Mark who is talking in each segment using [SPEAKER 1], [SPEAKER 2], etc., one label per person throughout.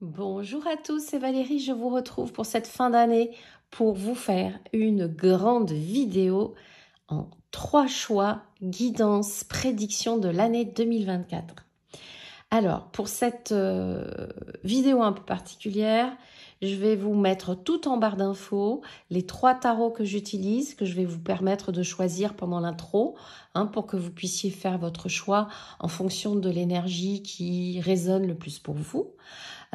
[SPEAKER 1] Bonjour à tous, c'est Valérie, je vous retrouve pour cette fin d'année pour vous faire une grande vidéo en 3 choix, guidance, prédiction de l'année 2024. Alors, pour cette vidéo un peu particulière, je vais vous mettre tout en barre d'infos les 3 tarots que j'utilise, que je vais vous permettre de choisir pendant l'intro, pour que vous puissiez faire votre choix en fonction de l'énergie qui résonne le plus pour vous.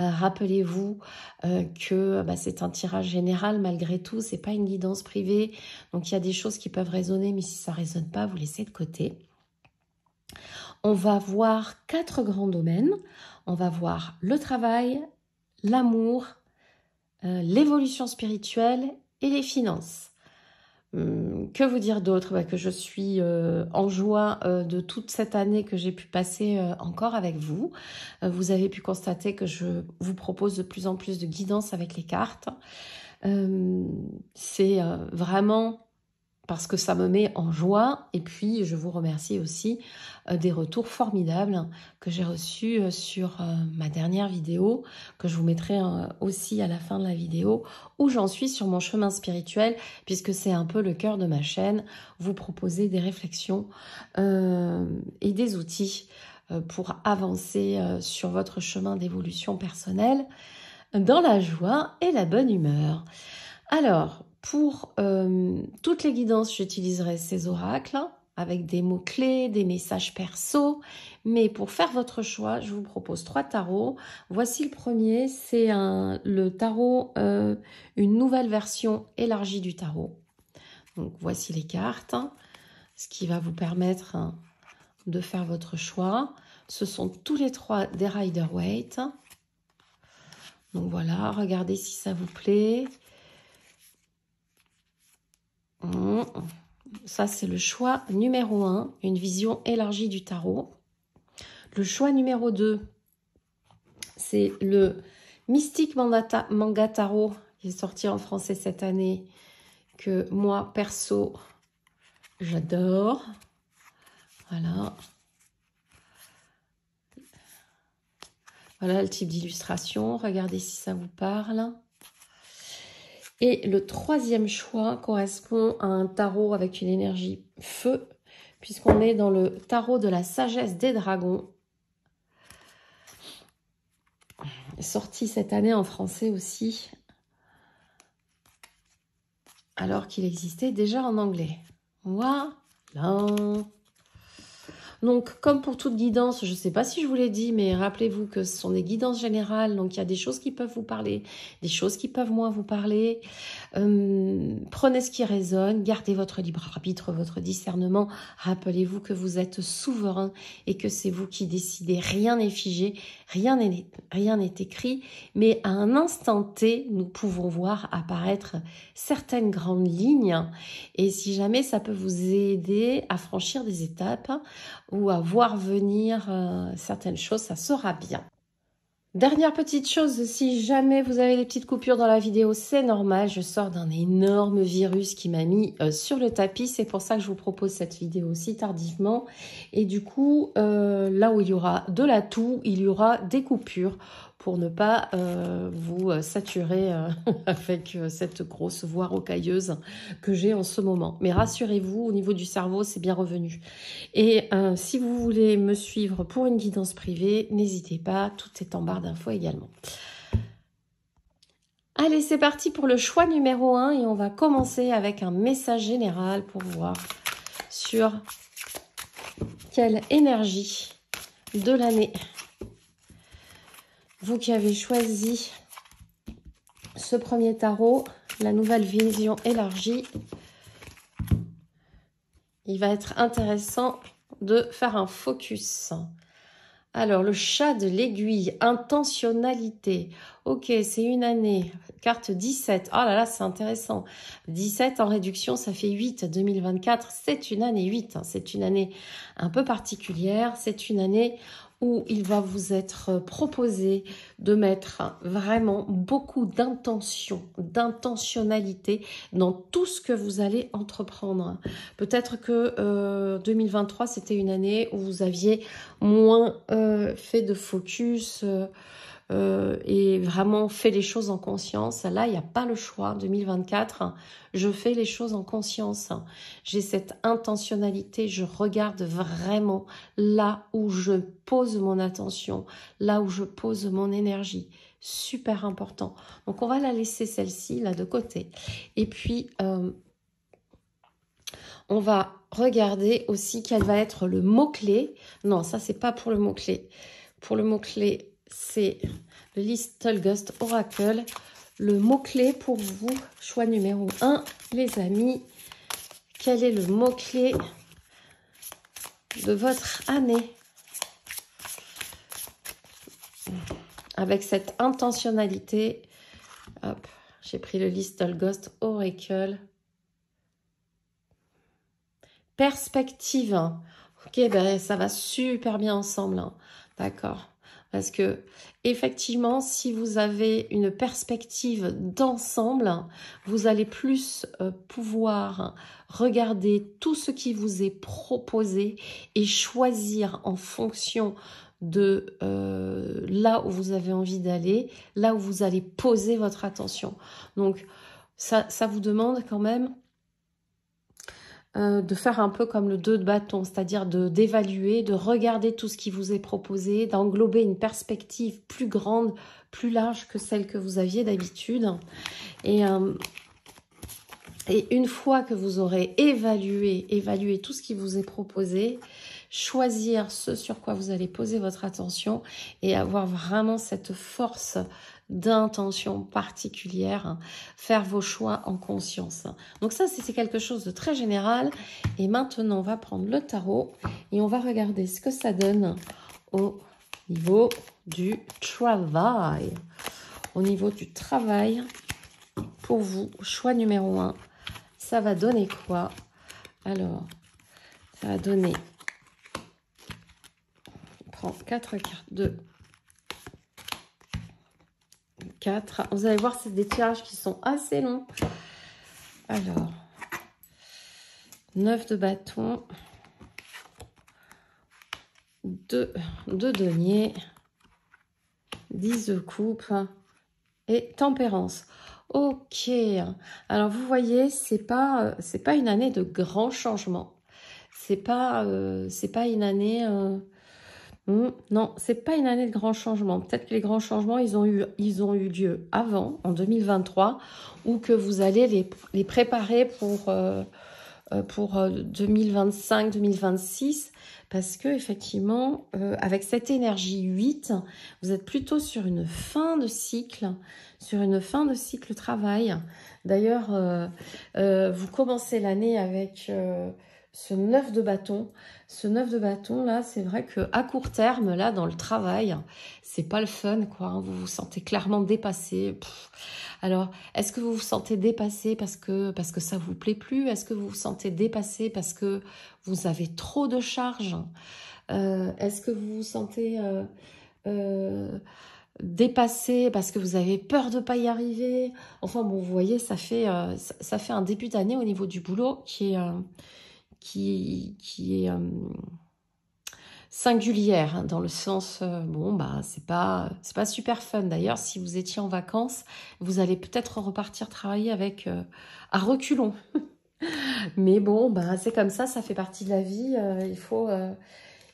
[SPEAKER 1] Rappelez-vous que c'est un tirage général malgré tout, c'est pas une guidance privée, donc il y a des choses qui peuvent résonner, mais si ça résonne pas, vous laissez de côté. On va voir 4 grands domaines. On va voir le travail, l'amour, l'évolution spirituelle et les finances. Que vous dire d'autre? Que je suis en joie de toute cette année que j'ai pu passer encore avec vous. Vous avez pu constater que je vous propose de plus en plus de guidance avec les cartes. C'est vraiment parce que ça me met en joie. Et puis, je vous remercie aussi des retours formidables que j'ai reçus sur ma dernière vidéo, que je vous mettrai aussi à la fin de la vidéo, où j'en suis sur mon chemin spirituel, puisque c'est un peu le cœur de ma chaîne, vous proposer des réflexions et des outils pour avancer sur votre chemin d'évolution personnelle dans la joie et la bonne humeur. Alors, pour toutes les guidances, j'utiliserai ces oracles avec des mots-clés, des messages perso. Mais pour faire votre choix, je vous propose 3 tarots. Voici le premier, c'est le tarot, une nouvelle version élargie du tarot. Donc, voici les cartes, ce qui va vous permettre de faire votre choix. Ce sont tous les 3 des Rider-Waite. Donc voilà, regardez si ça vous plaît. Ça, c'est le choix numéro 1, une vision élargie du tarot. Le choix numéro 2, c'est le Mystique Manga Tarot qui est sorti en français cette année, que moi, perso, j'adore. Voilà. Voilà le type d'illustration. Regardez si ça vous parle. Et le troisième choix correspond à un tarot avec une énergie feu, puisqu'on est dans le tarot de la sagesse des dragons, sorti cette année en français aussi, alors qu'il existait déjà en anglais. Voilà. Donc, comme pour toute guidance, je ne sais pas si je vous l'ai dit, mais rappelez-vous que ce sont des guidances générales. Donc, il y a des choses qui peuvent vous parler, des choses qui peuvent moins vous parler. Prenez ce qui résonne, gardez votre libre arbitre, votre discernement. Rappelez-vous que vous êtes souverain et que c'est vous qui décidez. Rien n'est figé, rien n'est écrit. Mais à un instant T, nous pouvons voir apparaître certaines grandes lignes. Et si jamais ça peut vous aider à franchir des étapes, ou à voir venir certaines choses, ça sera bien. Dernière petite chose, si jamais vous avez des petites coupures dans la vidéo, c'est normal, je sors d'un énorme virus qui m'a mis sur le tapis, c'est pour ça que je vous propose cette vidéo si tardivement. Et du coup, là où il y aura de la toux, il y aura des coupures pour ne pas vous saturer avec cette grosse voix rocailleuse que j'ai en ce moment. Mais rassurez-vous, au niveau du cerveau, c'est bien revenu. Et si vous voulez me suivre pour une guidance privée, n'hésitez pas, tout est en barre d'infos également. Allez, c'est parti pour le choix numéro 1 et on va commencer avec un message général pour voir sur quelle énergie de l'année vous qui avez choisi ce premier tarot, la nouvelle vision élargie. Il va être intéressant de faire un focus. Alors, le chat de l'aiguille, intentionnalité. Ok, c'est une année. Carte 17. Oh là là, c'est intéressant. 17 en réduction, ça fait 8. 2024, c'est une année 8. C'est une année un peu particulière. C'est une année où il va vous être proposé de mettre vraiment beaucoup d'intention, d'intentionnalité dans tout ce que vous allez entreprendre. Peut-être que 2023, c'était une année où vous aviez moins fait de focus et vraiment fais les choses en conscience. Là, il n'y a pas le choix. 2024, je fais les choses en conscience. J'ai cette intentionnalité, je regarde vraiment là où je pose mon attention, là où je pose mon énergie. Super important. Donc, on va la laisser celle-ci, là, de côté. Et puis, on va regarder aussi quel va être le mot-clé. Non, ça, c'est pas pour le mot-clé. Pour le mot-clé, c'est le Little Ghost Oracle. Le mot-clé pour vous, choix numéro 1, les amis. Quel est le mot-clé de votre année? Avec cette intentionnalité, hop, j'ai pris le Little Ghost Oracle. Perspective. Ok, ben ça va super bien ensemble. Hein. D'accord. Parce que, effectivement, si vous avez une perspective d'ensemble, vous allez plus pouvoir regarder tout ce qui vous est proposé et choisir en fonction de là où vous avez envie d'aller, là où vous allez poser votre attention. Donc, ça vous demande quand même de faire un peu comme le 2 de bâton, c'est-à-dire d'évaluer, de regarder tout ce qui vous est proposé, d'englober une perspective plus grande, plus large que celle que vous aviez d'habitude. Et une fois que vous aurez évalué tout ce qui vous est proposé, choisir ce sur quoi vous allez poser votre attention et avoir vraiment cette force d'intention particulière, faire vos choix en conscience. Donc ça, c'est quelque chose de très général. Et maintenant, on va prendre le tarot et on va regarder ce que ça donne au niveau du travail. Au niveau du travail, pour vous, choix numéro 1, ça va donner quoi? Alors, ça va donner... On prend 4 cartes, 2, 4. Vous allez voir, c'est des tirages qui sont assez longs. Alors, 9 de bâton, 2 de denier, 10 de coupe et tempérance. Ok, alors vous voyez, c'est pas une année de grands changements. C'est pas une année... non, c'est pas une année de grands changements. Peut-être que les grands changements, ils ont eu lieu avant, en 2023, ou que vous allez les préparer pour 2025-2026, parce que effectivement, avec cette énergie 8, vous êtes plutôt sur une fin de cycle, travail. D'ailleurs, vous commencez l'année avec ce 9 de bâton. Ce 9 de bâton, là, c'est vrai qu'à court terme, là, dans le travail, c'est pas le fun, quoi. Hein. Vous vous sentez clairement dépassé. Alors, est-ce que vous vous sentez dépassé parce que ça vous plaît plus? Est-ce que vous vous sentez dépassé parce que vous avez trop de charges? Est-ce que vous vous sentez dépassé parce que vous avez peur de pas y arriver? Enfin, bon, vous voyez, ça fait un début d'année au niveau du boulot qui est singulière, hein, dans le sens, bon, bah, c'est pas super fun. D'ailleurs, si vous étiez en vacances, vous allez peut-être repartir travailler avec à reculons. Mais bon, bah, c'est comme ça fait partie de la vie.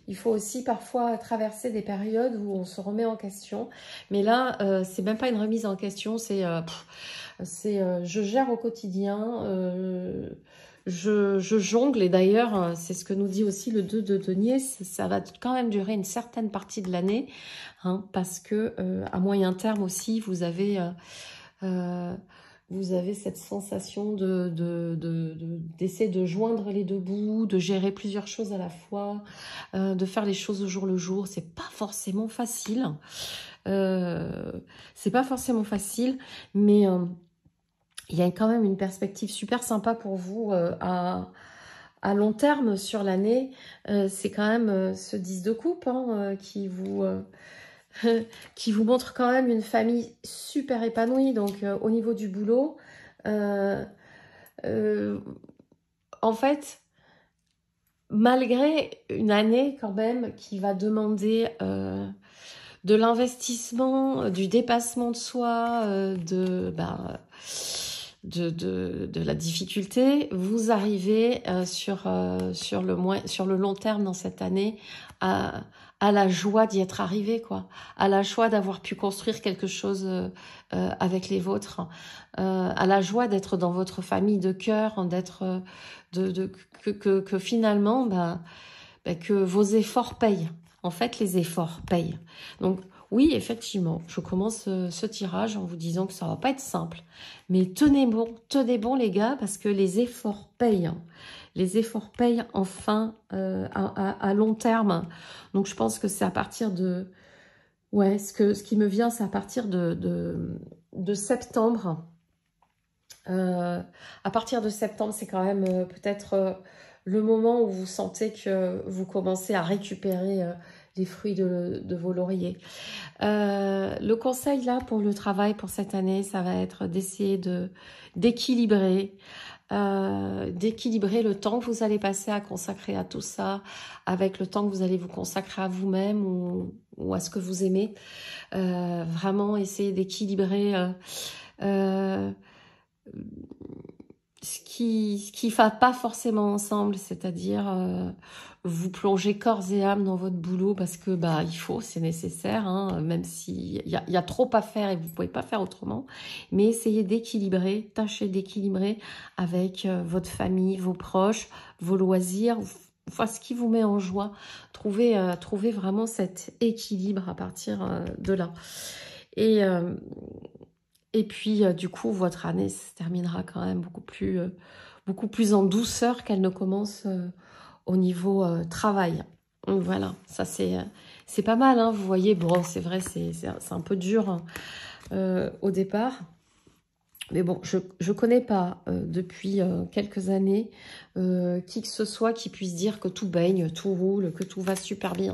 [SPEAKER 1] Il faut aussi parfois traverser des périodes où on se remet en question. Mais là, c'est même pas une remise en question, c'est je gère au quotidien, je jongle. Et d'ailleurs, c'est ce que nous dit aussi le 2 de denier, ça va quand même durer une certaine partie de l'année, hein, parce que à moyen terme aussi, vous avez cette sensation d'essayer de joindre les deux bouts, de gérer plusieurs choses à la fois, de faire les choses au jour le jour. C'est pas forcément facile. Mais il y a quand même une perspective super sympa pour vous à long terme sur l'année. C'est quand même ce 10 de coupe, hein, qui vous montre quand même une famille super épanouie. Donc au niveau du boulot, en fait, malgré une année quand même qui va demander de l'investissement, du dépassement de soi, de la difficulté, vous arrivez sur le long terme dans cette année à la joie d'y être arrivé, quoi, à la joie d'avoir pu construire quelque chose avec les vôtres, à la joie d'être dans votre famille de cœur, d'être que finalement que vos efforts payent. En fait, les efforts payent. Donc oui, effectivement, je commence ce tirage en vous disant que ça va pas être simple. Mais tenez bon les gars, parce que les efforts payent. Les efforts payent enfin à long terme. Donc je pense que c'est à partir de... Ouais, ce qui me vient, c'est à partir de septembre. À partir de septembre, c'est quand même peut-être le moment où vous sentez que vous commencez à récupérer les fruits de vos lauriers. Le conseil là pour le travail pour cette année, ça va être d'essayer d'équilibrer le temps que vous allez passer à consacrer à tout ça avec le temps que vous allez vous consacrer à vous-même ou à ce que vous aimez. Vraiment essayer d'équilibrer ce qui va pas forcément ensemble, c'est-à-dire vous plonger corps et âme dans votre boulot parce que il faut, c'est nécessaire, hein, même s'il y a trop à faire et vous pouvez pas faire autrement, mais essayez d'équilibrer, tâchez d'équilibrer avec votre famille, vos proches, vos loisirs, enfin ce qui vous met en joie. Trouvez vraiment cet équilibre à partir de là. Et puis, du coup, votre année se terminera quand même beaucoup plus en douceur qu'elle ne commence au niveau travail. Donc, voilà, ça c'est pas mal, hein, vous voyez. Bon, c'est vrai, c'est un peu dur au départ. Mais bon, je connais pas depuis quelques années qui que ce soit qui puisse dire que tout baigne, tout roule, que tout va super bien.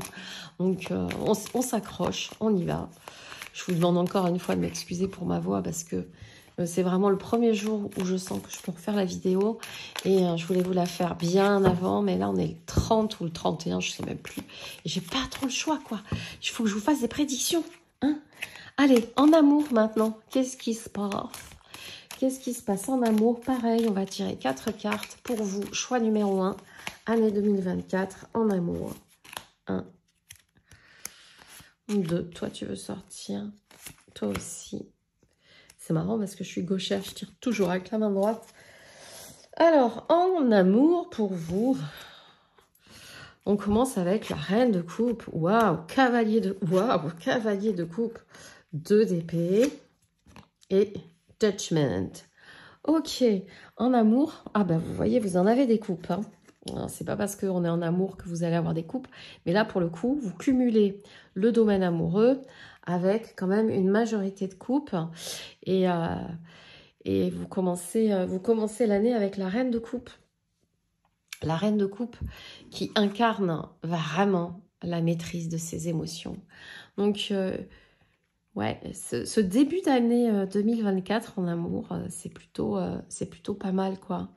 [SPEAKER 1] Donc, on s'accroche, on y va. Je vous demande encore une fois de m'excuser pour ma voix parce que c'est vraiment le premier jour où je sens que je peux refaire la vidéo et je voulais vous la faire bien avant, mais là on est le 30 ou le 31, je sais même plus. Et j'ai pas trop le choix, quoi. Il faut que je vous fasse des prédictions, hein. Allez, en amour maintenant, qu'est-ce qui se passe? Qu'est-ce qui se passe en amour? Pareil, on va tirer 4 cartes pour vous. Choix numéro 1, année 2024 en amour. 1, 2, toi tu veux sortir, toi aussi. C'est marrant parce que je suis gauchère, je tire toujours avec la main droite. Alors, en amour pour vous, on commence avec la reine de coupe. Waouh, cavalier de coupe, 2 d'épée et judgment. Ok, en amour, vous voyez, vous en avez des coupes, hein. C'est pas parce qu'on est en amour que vous allez avoir des coupes, mais là pour le coup vous cumulez le domaine amoureux avec quand même une majorité de coupes et vous commencez l'année avec la reine de coupe. La reine de coupe qui incarne vraiment la maîtrise de ses émotions. Donc ouais, ce début d'année 2024 en amour, c'est plutôt pas mal, quoi.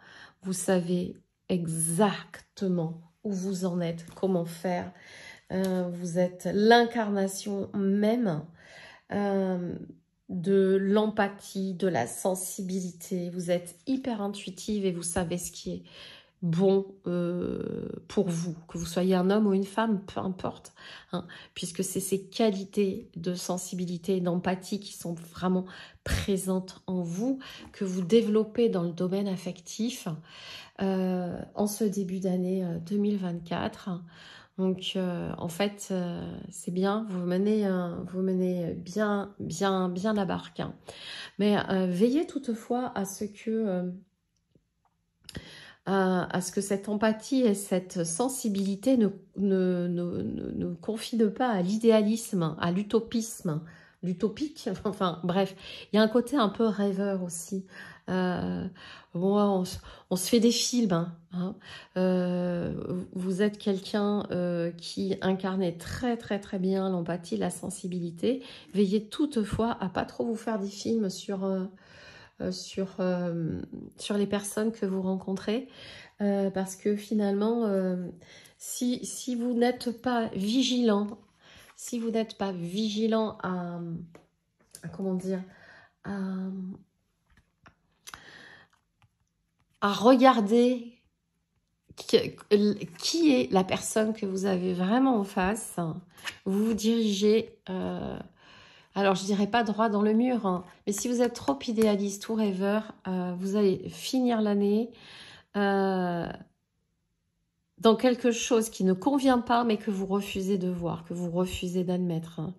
[SPEAKER 1] Vous savez exactement où vous en êtes, comment faire. Vous êtes l'incarnation même de l'empathie, de la sensibilité. Vous êtes hyper intuitive et vous savez ce qui est bon pour vous, que vous soyez un homme ou une femme, peu importe, hein, puisque c'est ces qualités de sensibilité et d'empathie qui sont vraiment présentes en vous, que vous développez dans le domaine affectif en ce début d'année 2024. Donc en fait c'est bien, vous menez bien la barque, hein. Mais veillez toutefois à ce que cette empathie et cette sensibilité ne confine pas à l'idéalisme, à l'utopique, enfin bref, il y a un côté un peu rêveur aussi. On se fait des films, hein. Vous êtes quelqu'un qui incarnait très très très bien l'empathie, la sensibilité. Veillez toutefois à pas trop vous faire des films sur les personnes que vous rencontrez, parce que finalement, si vous n'êtes pas vigilant si vous n'êtes pas vigilant comment dire, à regarder qui est la personne que vous avez vraiment en face, vous vous dirigez, alors je dirais pas droit dans le mur, hein, mais si vous êtes trop idéaliste ou rêveur, vous allez finir l'année dans quelque chose qui ne convient pas, mais que vous refusez de voir, que vous refusez d'admettre. Hein.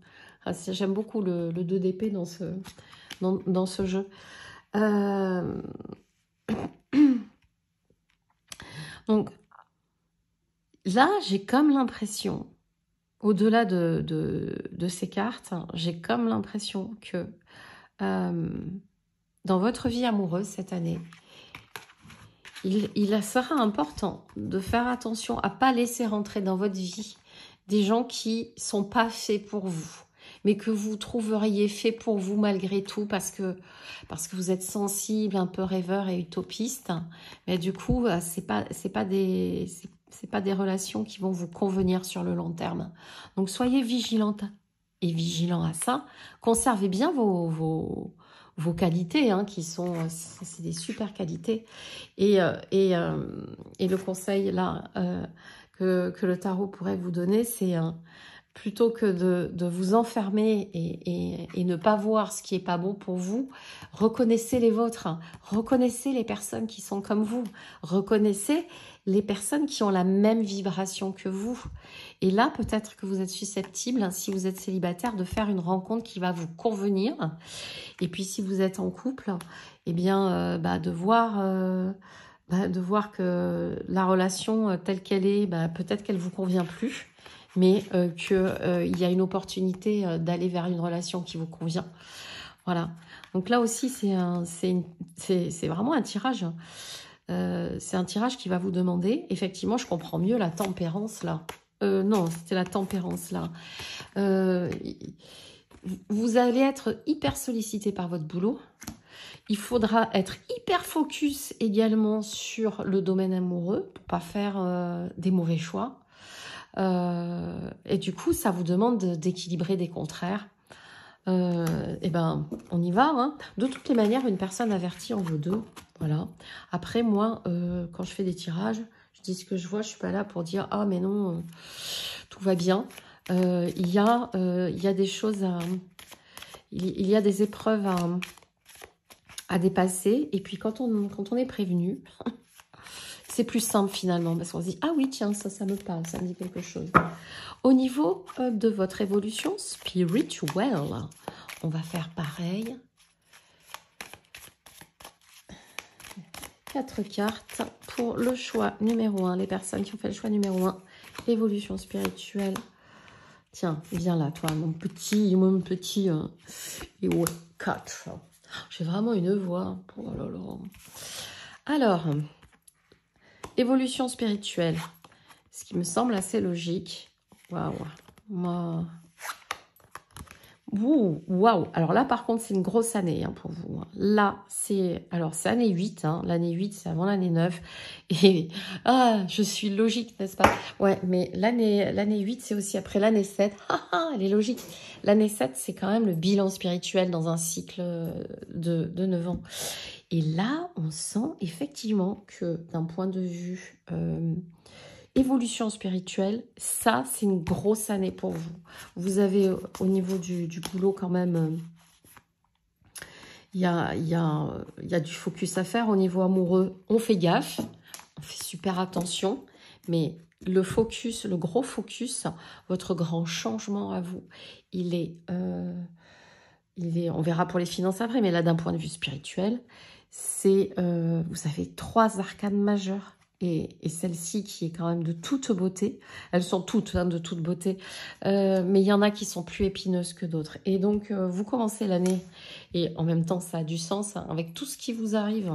[SPEAKER 1] J'aime beaucoup le 2 d'épée dans ce jeu. Donc là, j'ai comme l'impression, au-delà de ces cartes, j'ai comme l'impression que dans votre vie amoureuse cette année, il sera important de faire attention à ne pas laisser rentrer dans votre vie des gens qui ne sont pas faits pour vous, mais que vous trouveriez faits pour vous malgré tout parce que vous êtes sensible, un peu rêveur et utopiste. Mais du coup, c'est pas des relations qui vont vous convenir sur le long terme. Donc, soyez vigilante et vigilant à ça. Conservez bien vos qualités, hein, qui sont, c'est des super qualités. Et le conseil là que le tarot pourrait vous donner, c'est plutôt que de vous enfermer et ne pas voir ce qui est pas bon pour vous, reconnaissez les vôtres, hein. Reconnaissez les personnes qui sont comme vous, reconnaissez les personnes qui ont la même vibration que vous. Et là, peut-être que vous êtes susceptible, hein, si vous êtes célibataire, de faire une rencontre qui va vous convenir. Et puis, si vous êtes en couple, eh bien, de voir que la relation telle qu'elle est, peut-être qu'elle vous convient plus, mais qu'il y a une opportunité d'aller vers une relation qui vous convient. Voilà. Donc là aussi, c'est vraiment un tirage. C'est un tirage qui va vous demander, effectivement, je comprends mieux la tempérance là. Non, c'était la tempérance là. Vous allez être hyper sollicité par votre boulot. Il faudra être hyper focus également sur le domaine amoureux pour pas faire des mauvais choix. Et du coup, ça vous demande d'équilibrer des contraires. Et ben, on y va. Hein. De toutes les manières, une personne avertie en vaut deux. Voilà. Après, moi, quand je fais des tirages, je dis ce que je vois. Je suis pas là pour dire ah mais non, tout va bien. Il y a des choses il y a des épreuves à dépasser. Et puis quand on est prévenu, c'est plus simple finalement, parce qu'on se dit ah oui tiens, ça me parle, ça me dit quelque chose. Au niveau de votre évolution spirituelle, on va faire pareil. 4 cartes pour le choix numéro 1, les personnes qui ont fait le choix numéro 1, évolution spirituelle. Tiens, viens là, toi, mon petit. Et ouais, 4. J'ai vraiment une voix. Oh là là. Alors, évolution spirituelle. Ce qui me semble assez logique. Waouh. Waouh. Alors là, par contre, c'est une grosse année hein, pour vous. Là, c'est année 8. Hein. L'année 8, c'est avant l'année 9. Et je suis logique, n'est-ce pas? Ouais, mais l'année 8, c'est aussi après l'année 7. Elle est logique. L'année 7, c'est quand même le bilan spirituel dans un cycle de 9 ans. Et là, on sent effectivement que d'un point de vue évolution spirituelle, ça, c'est une grosse année pour vous. Vous avez au niveau du boulot quand même, il y a du focus à faire. Au niveau amoureux, on fait gaffe, on fait super attention, mais le focus, le gros focus, votre grand changement à vous, il est, on verra pour les finances après, mais là, d'un point de vue spirituel, c'est, vous avez 3 arcanes majeures. Et celle-ci qui est quand même de toute beauté. Elles sont toutes de toute beauté. Mais il y en a qui sont plus épineuses que d'autres. Et donc, vous commencez l'année. Et en même temps, ça a du sens. Hein, avec tout ce qui vous arrive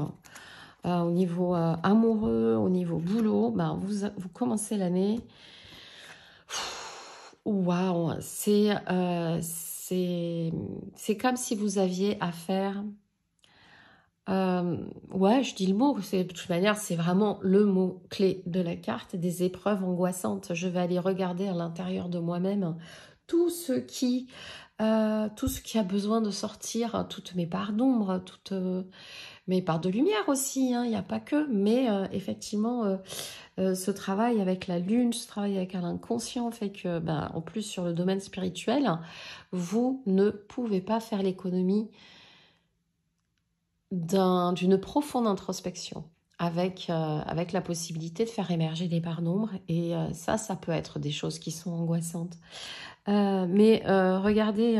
[SPEAKER 1] au niveau amoureux, au niveau boulot, vous commencez l'année. Waouh, c'est comme si vous aviez à faire... ouais, je dis le mot, de toute manière, c'est vraiment le mot clé de la carte, des épreuves angoissantes. Je vais aller regarder à l'intérieur de moi-même tout ce qui a besoin de sortir, toutes mes parts d'ombre, toutes mes parts de lumière aussi, hein, il n'y a pas que, mais effectivement, ce travail avec la lune, ce travail avec l'inconscient fait que, ben, en plus sur le domaine spirituel, vous ne pouvez pas faire l'économie d'une profonde introspection avec la possibilité de faire émerger des parts d'ombre. Et ça peut être des choses qui sont angoissantes. Mais regardez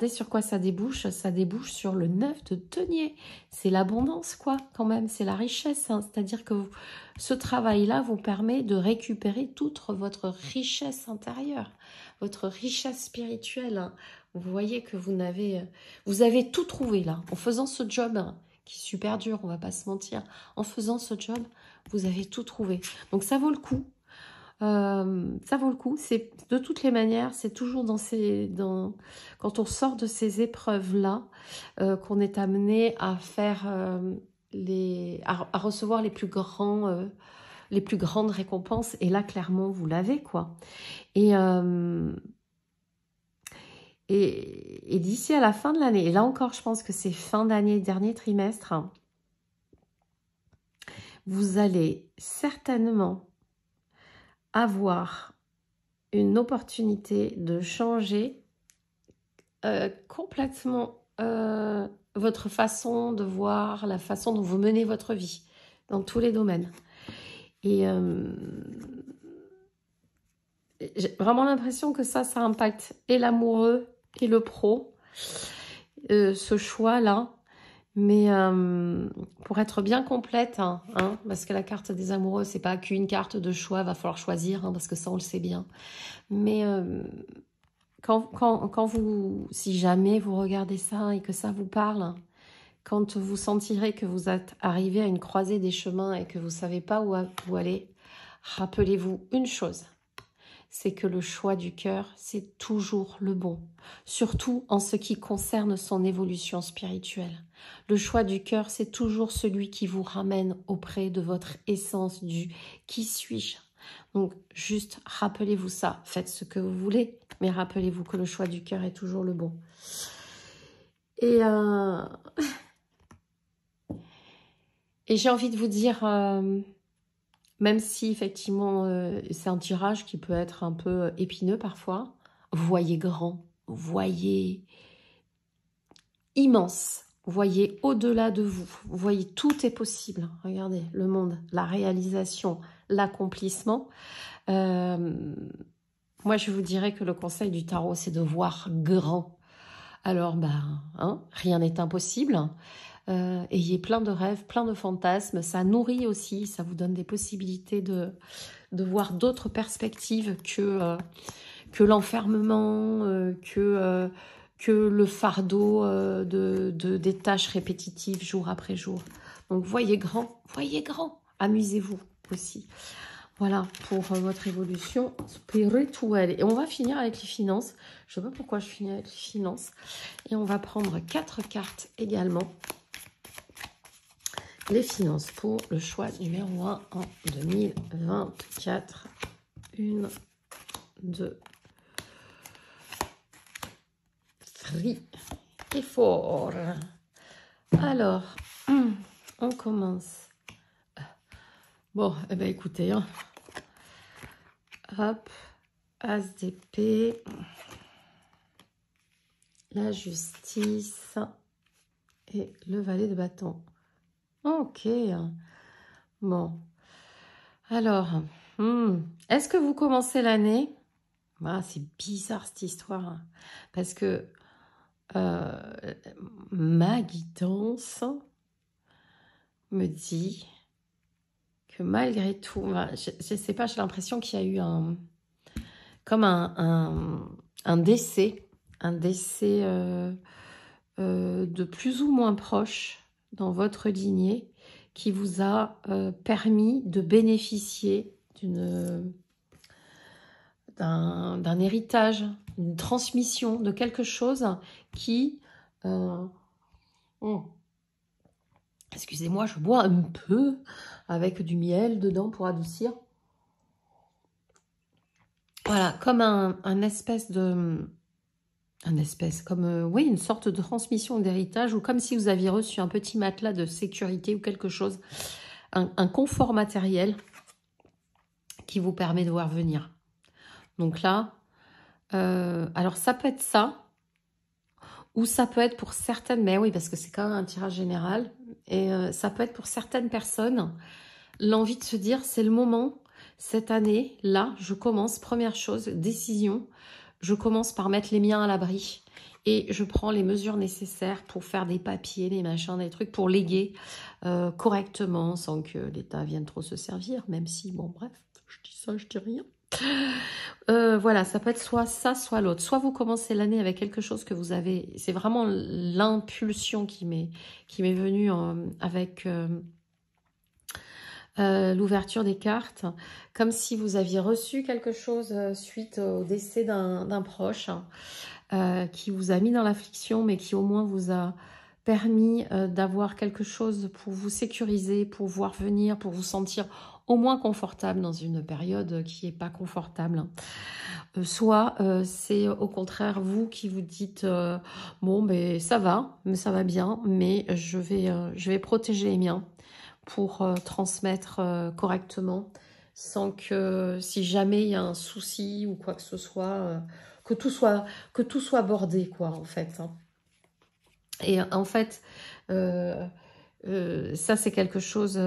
[SPEAKER 1] sur quoi ça débouche. Ça débouche sur le 9 de denier. C'est l'abondance, quoi, quand même. C'est la richesse. Hein. C'est-à-dire que ce travail-là vous permet de récupérer toute votre richesse intérieure, votre richesse spirituelle. Hein. Vous voyez que vous avez tout trouvé là. En faisant ce job, hein, qui est super dur, on va pas se mentir. En faisant ce job, vous avez tout trouvé. Donc ça vaut le coup. Ça vaut le coup. C'est de toutes les manières, c'est toujours quand on sort de ces épreuves-là qu'on est amené à faire à recevoir les plus grandes récompenses. Et là, clairement, vous l'avez, quoi. Et d'ici à la fin de l'année, et là encore, je pense que c'est fin d'année, dernier trimestre, hein, vous allez certainement avoir une opportunité de changer complètement votre façon de voir, la façon dont vous menez votre vie, dans tous les domaines. Et j'ai vraiment l'impression que ça impacte et l'amoureux et le pro, ce choix-là. Mais pour être bien complète, hein, parce que la carte des amoureux, c'est pas qu'une carte de choix, va falloir choisir, hein, parce que ça, on le sait bien. Mais quand vous, si jamais vous regardez ça et que ça vous parle, quand vous sentirez que vous êtes arrivé à une croisée des chemins et que vous savez pas où aller, rappelez-vous une chose. C'est que le choix du cœur, c'est toujours le bon, surtout en ce qui concerne son évolution spirituelle. Le choix du cœur, c'est toujours celui qui vous ramène auprès de votre essence du « qui suis-je ». Donc, juste rappelez-vous ça, faites ce que vous voulez, mais rappelez-vous que le choix du cœur est toujours le bon. Et j'ai envie de vous dire... même si, effectivement, c'est un tirage qui peut être un peu épineux parfois, voyez grand, voyez immense, voyez au-delà de vous, voyez tout est possible. Regardez, le monde, la réalisation, l'accomplissement. Moi, je vous dirais que le conseil du tarot, c'est de voir grand. Alors, rien n'est impossible. Ayez plein de rêves, plein de fantasmes, ça nourrit aussi, ça vous donne des possibilités de voir d'autres perspectives que l'enfermement, que le fardeau des tâches répétitives jour après jour. Donc voyez grand, amusez-vous aussi. Voilà pour votre évolution spirituelle. Et on va finir avec les finances. Je ne sais pas pourquoi je finis avec les finances. Et on va prendre 4 cartes également. Les finances pour le choix numéro 1 en 2024. 1, 2, 3 et 4. Alors, on commence. Bon, eh bien écoutez, hein. Hop, As d'épée, la justice et le valet de bâton. Ok, bon. Alors, est-ce que vous commencez l'année? C'est bizarre cette histoire, parce que ma guidance me dit que malgré tout, je ne sais pas, j'ai l'impression qu'il y a eu un décès, de plus ou moins proche dans votre lignée qui vous a permis de bénéficier d'un héritage, une transmission de quelque chose qui... excusez-moi, je bois un peu avec du miel dedans pour adoucir. Voilà, comme un espèce de... oui, une sorte de transmission d'héritage, ou comme si vous aviez reçu un petit matelas de sécurité ou quelque chose, un confort matériel qui vous permet de voir venir. Donc là, alors ça peut être ça, ou ça peut être pour certaines, mais oui, parce que c'est quand même un tirage général, et ça peut être pour certaines personnes, l'envie de se dire, c'est le moment, cette année, là, je commence, première chose, décision, je commence par mettre les miens à l'abri, et je prends les mesures nécessaires pour faire des papiers, des machins, des trucs, pour léguer correctement, sans que l'État vienne trop se servir, même si, bon, bref, je dis ça, je dis rien. Voilà, ça peut être soit ça, soit l'autre. Soit vous commencez l'année avec quelque chose que vous avez... C'est vraiment l'impulsion qui m'est venue avec l'ouverture des cartes. Comme si vous aviez reçu quelque chose suite au décès d'un proche qui vous a mis dans l'affliction, mais qui au moins vous a permis d'avoir quelque chose pour vous sécuriser, pour voir venir, pour vous sentir au moins confortable dans une période qui n'est pas confortable. Soit c'est au contraire vous qui vous dites bon ben ça va bien, mais je vais protéger les miens pour transmettre correctement, sans que si jamais il y a un souci ou quoi que ce soit, que tout soit bordé quoi en fait. Hein. Et en fait, ça c'est quelque chose.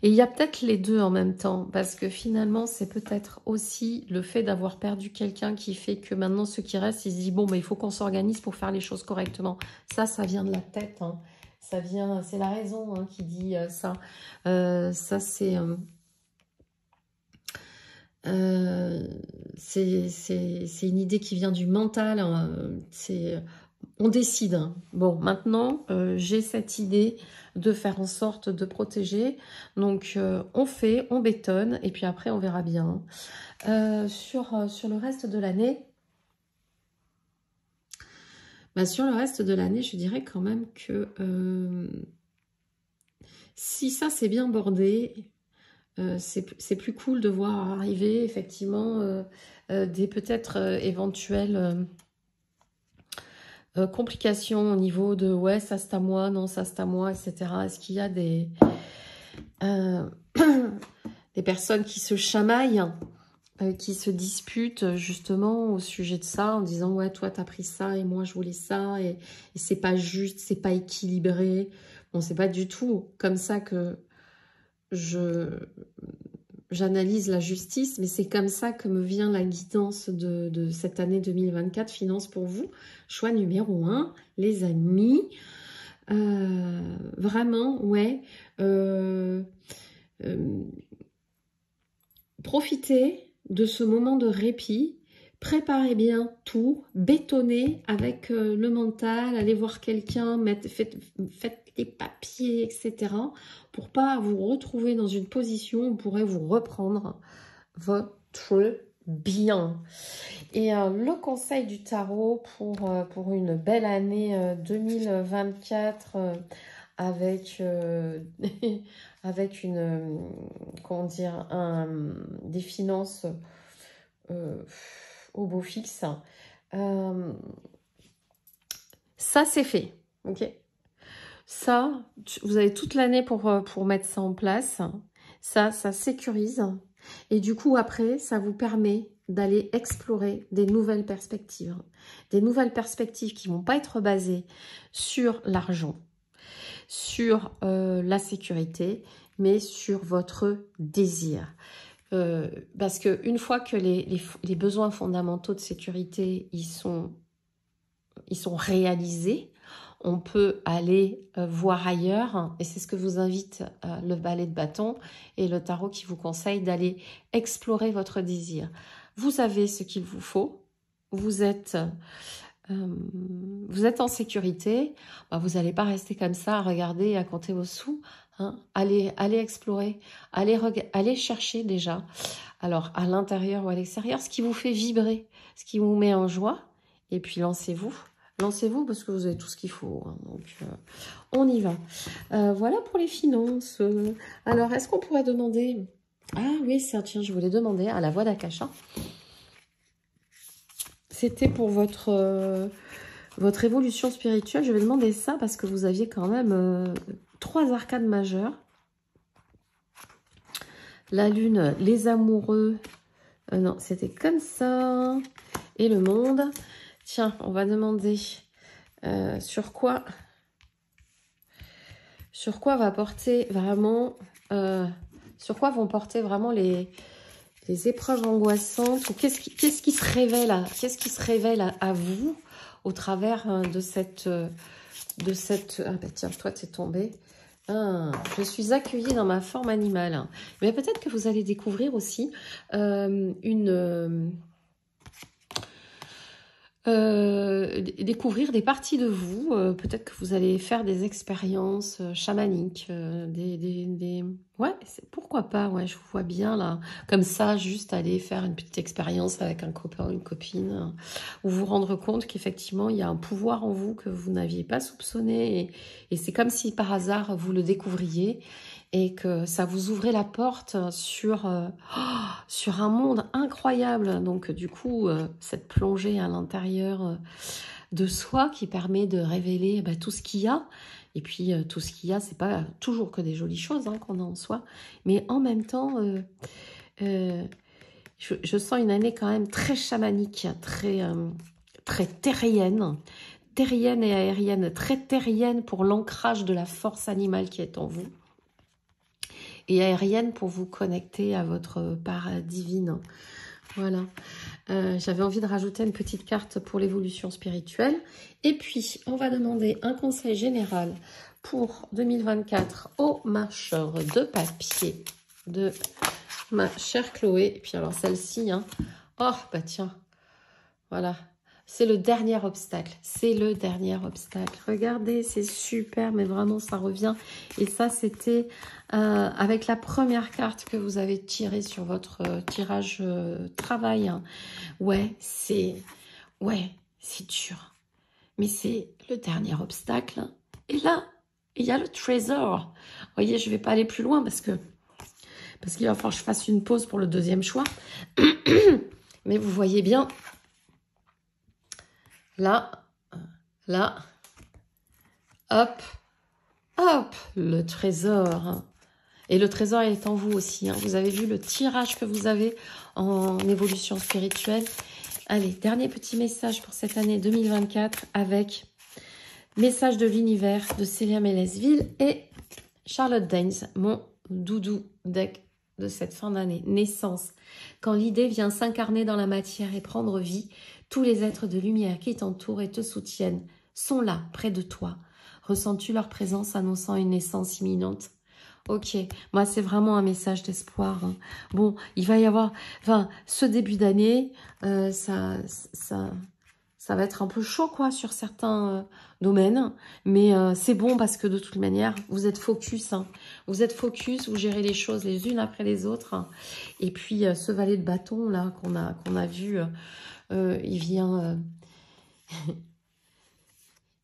[SPEAKER 1] Et il y a peut-être les deux en même temps, parce que finalement, c'est peut-être aussi le fait d'avoir perdu quelqu'un qui fait que maintenant, ceux qui restent, ils se disent, bon, bah, il faut qu'on s'organise pour faire les choses correctement. Ça vient de la tête, hein. Ça vient, c'est la raison hein, qui dit ça. Ça, c'est une idée qui vient du mental. Hein. On décide. Hein. Bon, maintenant, j'ai cette idée de faire en sorte de protéger. Donc, on fait, on bétonne, et puis après, on verra bien. Sur le reste de l'année, sur le reste de l'année, je dirais quand même que si ça, c'est bien bordé, c'est plus cool de voir arriver, effectivement, des peut-être éventuelles... complications au niveau de ouais ça c'est à moi, non ça c'est à moi, etc. Est-ce qu'il y a des personnes qui se chamaillent, qui se disputent justement au sujet de ça en disant ouais toi t'as pris ça et moi je voulais ça et c'est pas juste, c'est pas équilibré. Bon c'est pas du tout comme ça que j'analyse la justice, mais c'est comme ça que me vient la guidance de cette année 2024, finance pour vous. Choix numéro 1, les amis. Vraiment, ouais. Profitez de ce moment de répit. Préparez bien tout, bétonnez avec le mental, allez voir quelqu'un, faites les papiers, etc. Pour pas vous retrouver dans une position où vous pourrez vous reprendre votre bien. Et le conseil du tarot pour une belle année 2024 avec avec une comment dire des finances au beau fixe. Ça c'est fait, ok. Ça, vous avez toute l'année pour mettre ça en place. Ça sécurise. Et du coup, après, ça vous permet d'aller explorer des nouvelles perspectives. Des nouvelles perspectives qui ne vont pas être basées sur l'argent, sur la sécurité, mais sur votre désir. Parce qu'une fois que les besoins fondamentaux de sécurité, ils sont réalisés, on peut aller voir ailleurs, et c'est ce que vous invite le balai de bâton et le tarot qui vous conseille d'aller explorer votre désir. Vous avez ce qu'il vous faut, vous êtes en sécurité, vous n'allez pas rester comme ça à regarder et à compter vos sous, hein. Allez explorer, allez chercher déjà, alors à l'intérieur ou à l'extérieur, ce qui vous fait vibrer, ce qui vous met en joie, et puis lancez-vous. Lancez-vous parce que vous avez tout ce qu'il faut. Hein, donc, on y va. Voilà pour les finances. Alors, est-ce qu'on pourrait demander Ah oui, ça, tiens, je voulais demander à la voix d'Akasha. C'était pour votre évolution spirituelle. Je vais demander ça parce que vous aviez quand même 3 arcades majeures. La lune, les amoureux. Non, c'était comme ça. Et le monde. Tiens, on va demander sur quoi va porter vraiment... sur quoi vont porter vraiment les épreuves angoissantes, ou qu'est-ce qui se révèle à vous au travers de cette ah ben tiens, toi t'es tombé. Ah, je suis accueillie dans ma forme animale. Mais peut-être que vous allez découvrir aussi découvrir des parties de vous. Peut-être que vous allez faire des expériences chamaniques, ouais, pourquoi pas, ouais, je vous vois bien là, comme ça, juste aller faire une petite expérience avec un copain ou une copine, ou vous rendre compte qu'effectivement, il y a un pouvoir en vous que vous n'aviez pas soupçonné, et c'est comme si par hasard, vous le découvriez, et que ça vous ouvrait la porte sur un monde incroyable. Donc du coup, cette plongée à l'intérieur de soi qui permet de révéler tout ce qu'il y a. Et puis tout ce qu'il y a, c'est pas toujours que des jolies choses qu'on a en soi, mais en même temps, je sens une année quand même très chamanique, très terrienne. Terrienne et aérienne, très terrienne pour l'ancrage de la force animale qui est en vous, et aérienne pour vous connecter à votre part divine. Voilà. J'avais envie de rajouter une petite carte pour l'évolution spirituelle. Et puis, on va demander un conseil général pour 2024 aux marcheurs de papier de ma chère Chloé. Et puis alors celle-ci, oh, bah tiens, voilà. C'est le dernier obstacle. C'est le dernier obstacle. Regardez, c'est super, mais vraiment, ça revient. Et ça, c'était avec la première carte que vous avez tirée sur votre tirage travail. Ouais, c'est dur. Mais c'est le dernier obstacle. Et là, il y a le trésor. Vous voyez, je ne vais pas aller plus loin parce qu'il va falloir que je fasse une pause pour le deuxième choix. Mais vous voyez bien... Là, hop, le trésor. Et le trésor est en vous aussi. Vous avez vu le tirage que vous avez en évolution spirituelle. Allez, dernier petit message pour cette année 2024 avec message de l'univers de Célia Mélesville et Charlotte Daines, mon doudou deck de cette fin d'année. Naissance. Quand l'idée vient s'incarner dans la matière et prendre vie, tous les êtres de lumière qui t'entourent et te soutiennent sont là, près de toi. Ressens-tu leur présence annonçant une naissance imminente? Ok, moi c'est vraiment un message d'espoir. Bon, il va y avoir... Enfin, ce début d'année, ça va être un peu chaud quoi sur certains domaines, mais c'est bon parce que de toute manière, vous êtes focus. Vous êtes focus, vous gérez les choses les unes après les autres. Et puis ce valet de bâton là qu'on a vu, il vient...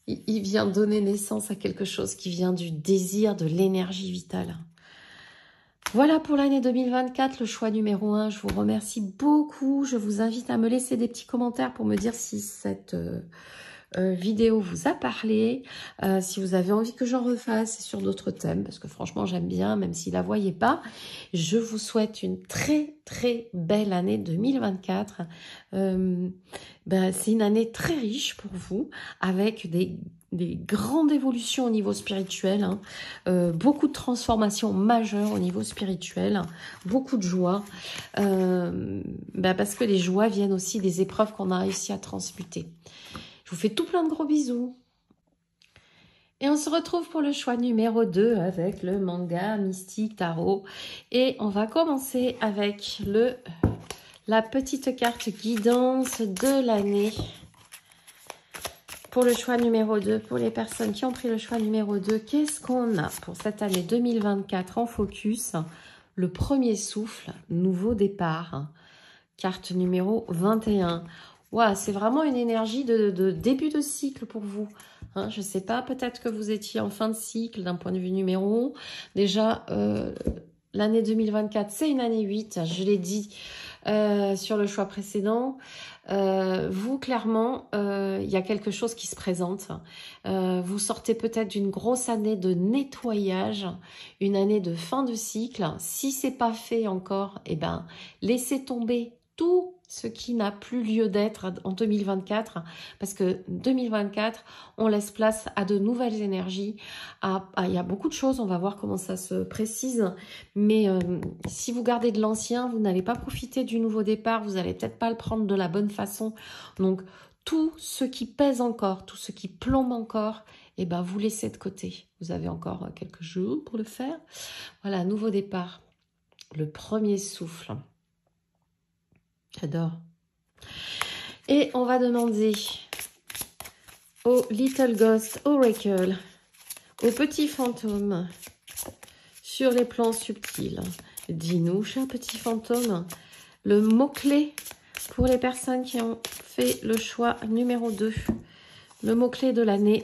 [SPEAKER 1] il vient donner naissance à quelque chose qui vient du désir, de l'énergie vitale. Voilà pour l'année 2024, le choix numéro 1. Je vous remercie beaucoup. Je vous invite à me laisser des petits commentaires pour me dire si cette vidéo vous a parlé, si vous avez envie que j'en refasse sur d'autres thèmes, parce que franchement j'aime bien, même si vous la voyez pas. Je vous souhaite une très très belle année 2024. C'est une année très riche pour vous, avec des grandes évolutions au niveau spirituel, beaucoup de transformations majeures au niveau spirituel, beaucoup de joie, parce que les joies viennent aussi des épreuves qu'on a réussi à transmuter. Je vous fais tout plein de gros bisous. Et on se retrouve pour le choix numéro 2 avec le manga Mystique Tarot. Et on va commencer avec la petite carte guidance de l'année. Pour le choix numéro 2, pour les personnes qui ont pris le choix numéro 2, qu'est-ce qu'on a pour cette année 2024 en focus? Le premier souffle, nouveau départ. Carte numéro 21. Wow, c'est vraiment une énergie de début de cycle pour vous. Je ne sais pas, peut-être que vous étiez en fin de cycle d'un point de vue numéro. Déjà, l'année 2024, c'est une année 8, je l'ai dit sur le choix précédent. Vous, clairement, il y a quelque chose qui se présente. Vous sortez peut-être d'une grosse année de nettoyage, une année de fin de cycle. Si c'est pas fait encore, eh ben, laissez tomber tout ce qui n'a plus lieu d'être en 2024, parce que 2024, on laisse place à de nouvelles énergies. Il y a beaucoup de choses, on va voir comment ça se précise, mais si vous gardez de l'ancien, vous n'allez pas profiter du nouveau départ, vous n'allez peut-être pas le prendre de la bonne façon. Donc, tout ce qui pèse encore, tout ce qui plombe encore, eh ben, vous laissez de côté. Vous avez encore quelques jours pour le faire. Voilà, nouveau départ. Le premier souffle. J'adore. Et on va demander au Little Ghost Oracle, au petit fantôme, sur les plans subtils. Dis-nous, cher petit fantôme, le mot-clé pour les personnes qui ont fait le choix numéro 2. Le mot-clé de l'année,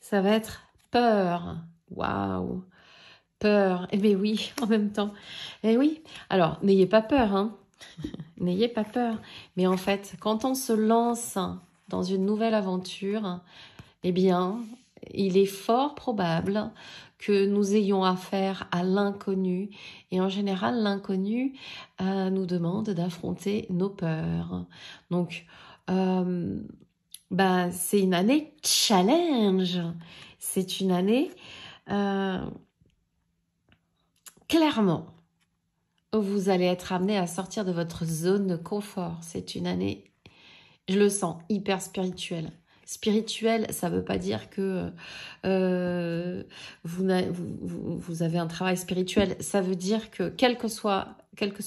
[SPEAKER 1] ça va être peur. Waouh! Peur. Eh bien oui, en même temps. Eh oui. Alors, n'ayez pas peur, hein. N'ayez pas peur. Mais en fait, quand on se lance dans une nouvelle aventure, eh bien, il est fort probable que nous ayons affaire à l'inconnu. Et en général, l'inconnu nous demande d'affronter nos peurs. Donc, c'est une année challenge. C'est une année, clairement, où vous allez être amené à sortir de votre zone de confort. C'est une année, je le sens, hyper spirituelle. Spirituel, ça ne veut pas dire que vous avez un travail spirituel. Ça veut dire que quelle que soit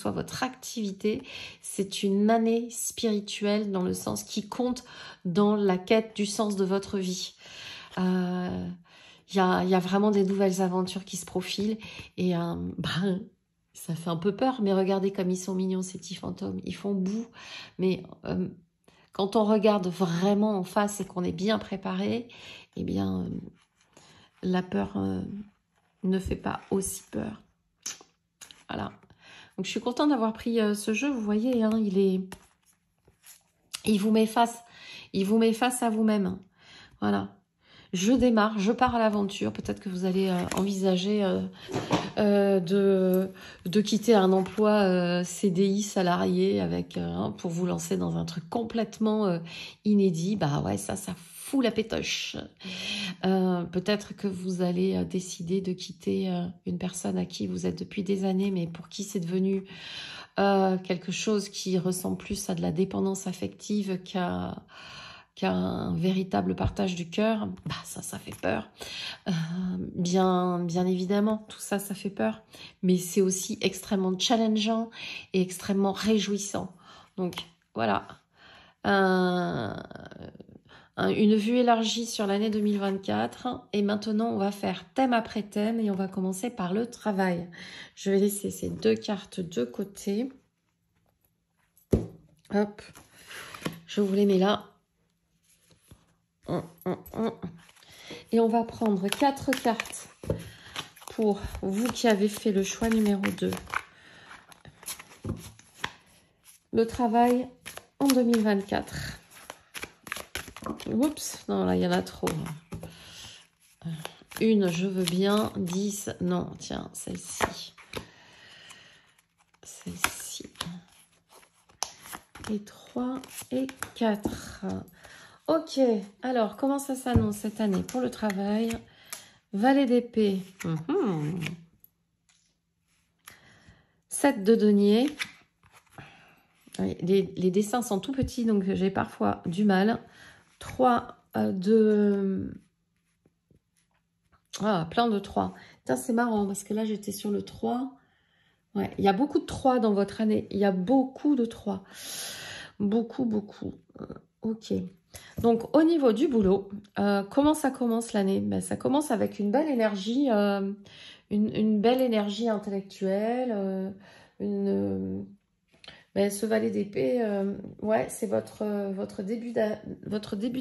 [SPEAKER 1] votre activité, c'est une année spirituelle dans le sens qui compte dans la quête du sens de votre vie. Il y a vraiment des nouvelles aventures qui se profilent et ça fait un peu peur, mais regardez comme ils sont mignons ces petits fantômes. Ils font boue, mais quand on regarde vraiment en face et qu'on est bien préparé, eh bien, la peur ne fait pas aussi peur. Voilà. Donc, je suis contente d'avoir pris ce jeu. Vous voyez, hein, il vous met face à vous-même. Voilà. Je démarre, je pars à l'aventure. Peut-être que vous allez envisager de quitter un emploi CDI salarié avec pour vous lancer dans un truc complètement inédit. Bah ouais, ça fout la pétoche. Peut-être que vous allez décider de quitter une personne à qui vous êtes depuis des années, mais pour qui c'est devenu quelque chose qui ressemble plus à de la dépendance affective qu'un véritable partage du cœur. Bah ça fait peur. Bien évidemment, tout ça fait peur. Mais c'est aussi extrêmement challengeant et extrêmement réjouissant. Donc, voilà. Une vue élargie sur l'année 2024. Et maintenant, on va faire thème après thème et on va commencer par le travail. Je vais laisser ces deux cartes de côté. Hop. Je vous les mets là. Et on va prendre 4 cartes pour vous qui avez fait le choix numéro 2. Le travail en 2024. Oups, non, là, il y en a trop. Une, je veux bien. 10, non, tiens, celle-ci. Celle-ci. Et 3 et 4. Ok, alors, comment ça s'annonce cette année pour le travail? Valet d'épée. 7 de denier. Les dessins sont tout petits, donc j'ai parfois du mal. 3 de... Ah, plein de 3. Putain, c'est marrant, parce que là, j'étais sur le 3. Ouais, il y a beaucoup de 3 dans votre année. Il y a beaucoup de 3. Beaucoup. Ok. Donc, au niveau du boulot, comment ça commence l'année? Ben, ça commence avec une belle énergie, une belle énergie intellectuelle, ce valet d'épée, ouais, c'est votre début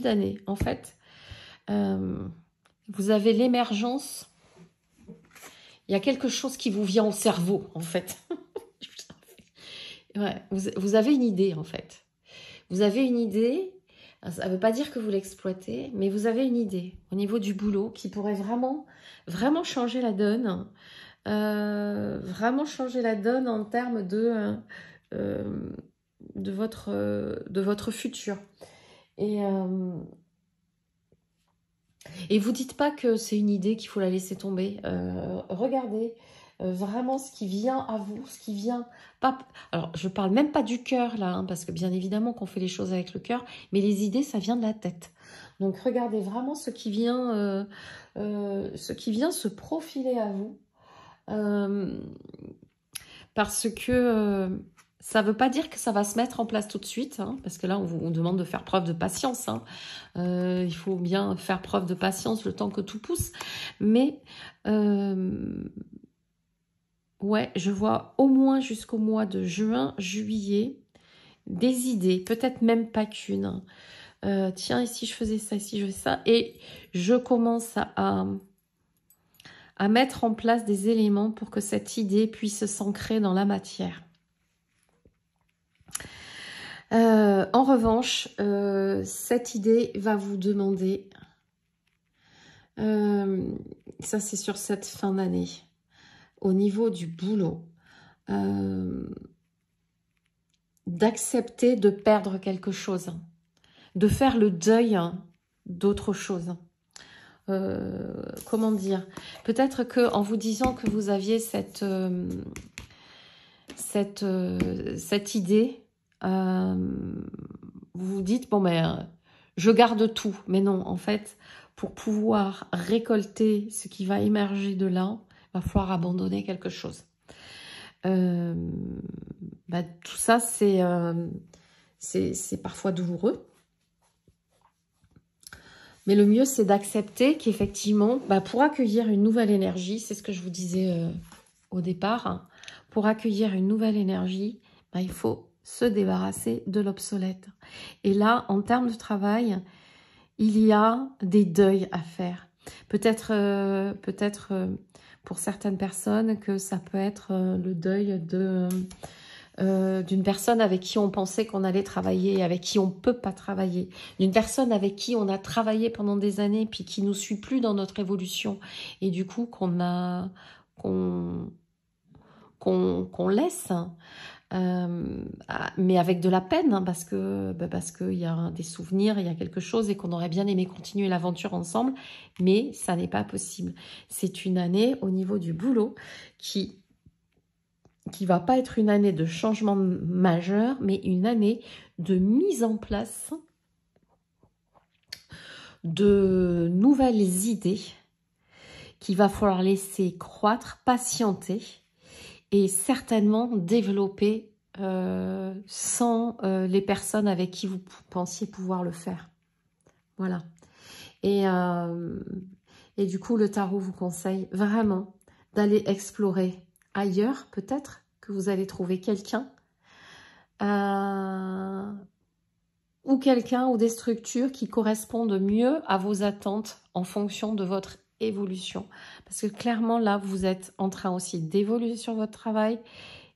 [SPEAKER 1] d'année. En fait, vous avez l'émergence. Il y a quelque chose qui vous vient au cerveau, en fait. Ouais, vous avez une idée, en fait. Vous avez une idée, ça ne veut pas dire que vous l'exploitez, mais vous avez une idée au niveau du boulot qui pourrait vraiment, vraiment changer la donne. Vraiment changer la donne en termes euh, de votre futur. Et vous dites pas que c'est une idée qu'il faut la laisser tomber. Regardez vraiment ce qui vient à vous, ce qui vient. Pas, alors, je parle même pas du cœur là, hein, parce que bien évidemment qu'on fait les choses avec le cœur, mais les idées, ça vient de la tête. Donc, regardez vraiment ce qui vient se profiler à vous. Parce que ça ne veut pas dire que ça va se mettre en place tout de suite, hein, parce que là, on vous demande de faire preuve de patience. Hein. Il faut bien faire preuve de patience le temps que tout pousse. Mais, ouais, je vois au moins jusqu'au mois de juin, juillet, des idées, peut-être même pas qu'une. Tiens, et si je faisais ça, et si je faisais ça. Et je commence à mettre en place des éléments pour que cette idée puisse s'ancrer dans la matière. En revanche, cette idée va vous demander, ça c'est sur cette fin d'année, au niveau du boulot, d'accepter de perdre quelque chose, de faire le deuil d'autre chose. Comment dire? Peut-être que en vous disant que vous aviez cette idée, vous vous dites, bon, ben, je garde tout. Mais non, en fait, pour pouvoir récolter ce qui va émerger de là, il va falloir abandonner quelque chose. Tout ça, c'est parfois douloureux. Mais le mieux, c'est d'accepter qu'effectivement, pour accueillir une nouvelle énergie, c'est ce que je vous disais au départ, hein, pour accueillir une nouvelle énergie, il faut se débarrasser de l'obsolète. Et là, en termes de travail, il y a des deuils à faire. Peut-être pour certaines personnes que ça peut être le deuil d'une personne avec qui on pensait qu'on allait travailler, avec qui on ne peut pas travailler, d'une personne avec qui on a travaillé pendant des années puis qui ne nous suit plus dans notre évolution et du coup qu'on laisse, mais avec de la peine, hein, parce qu'il y a des souvenirs, il y a quelque chose et qu'on aurait bien aimé continuer l'aventure ensemble, mais ça n'est pas possible. C'est une année au niveau du boulot qui va pas être une année de changement majeur, mais une année de mise en place de nouvelles idées qu'il va falloir laisser croître, patienter et certainement développer sans les personnes avec qui vous pensiez pouvoir le faire. Voilà. Et du coup, le tarot vous conseille vraiment d'aller explorer ailleurs, peut-être que vous allez trouver quelqu'un ou des structures qui correspondent mieux à vos attentes en fonction de votre évolution. Parce que clairement, là, vous êtes en train aussi d'évoluer sur votre travail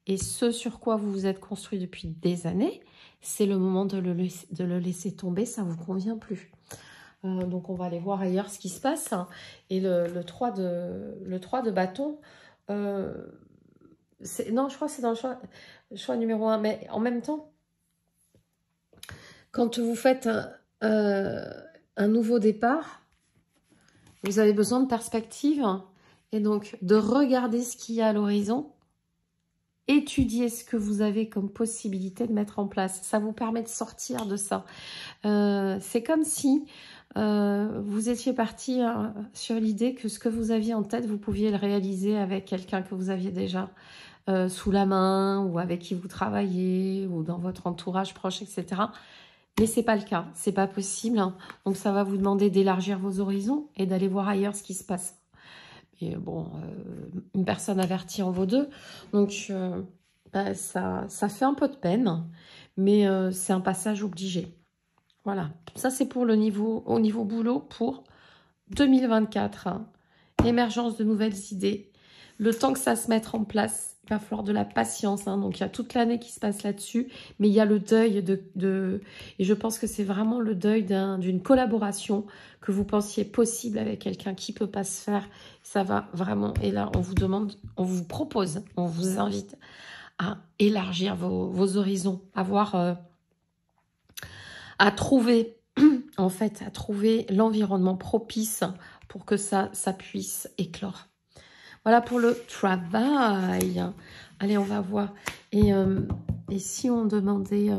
[SPEAKER 1] et ce sur quoi vous vous êtes construit depuis des années, c'est le moment de le laisser tomber, ça ne vous convient plus. Donc, on va aller voir ailleurs ce qui se passe. Et le 3 de bâton, non, je crois que c'est dans le choix numéro 1. Mais en même temps, quand vous faites un nouveau départ, vous avez besoin de perspective et donc de regarder ce qu'il y a à l'horizon, étudier ce que vous avez comme possibilité de mettre en place. Ça vous permet de sortir de ça. C'est comme si vous étiez parti sur l'idée que ce que vous aviez en tête, vous pouviez le réaliser avec quelqu'un que vous aviez déjà sous la main ou avec qui vous travaillez ou dans votre entourage proche, etc. Mais c'est pas le cas, c'est pas possible. Hein. Donc ça va vous demander d'élargir vos horizons et d'aller voir ailleurs ce qui se passe. Et bon, une personne avertie en vaut deux. Donc ça fait un peu de peine, mais c'est un passage obligé. Voilà, ça c'est pour au niveau boulot pour 2024. Hein. L'émergence de nouvelles idées. Le temps que ça se mette en place, il va falloir de la patience. Hein. Donc, il y a toute l'année qui se passe là-dessus. Mais il y a le deuil Et je pense que c'est vraiment le deuil d'une collaboration que vous pensiez possible avec quelqu'un qui ne peut pas se faire. Ça va vraiment. Et là, on vous demande, on vous propose, on vous invite à élargir vos horizons, à trouver, en fait, à trouver l'environnement propice pour que ça puisse éclore. Voilà pour le travail. Allez, on va voir. Et si on demandait...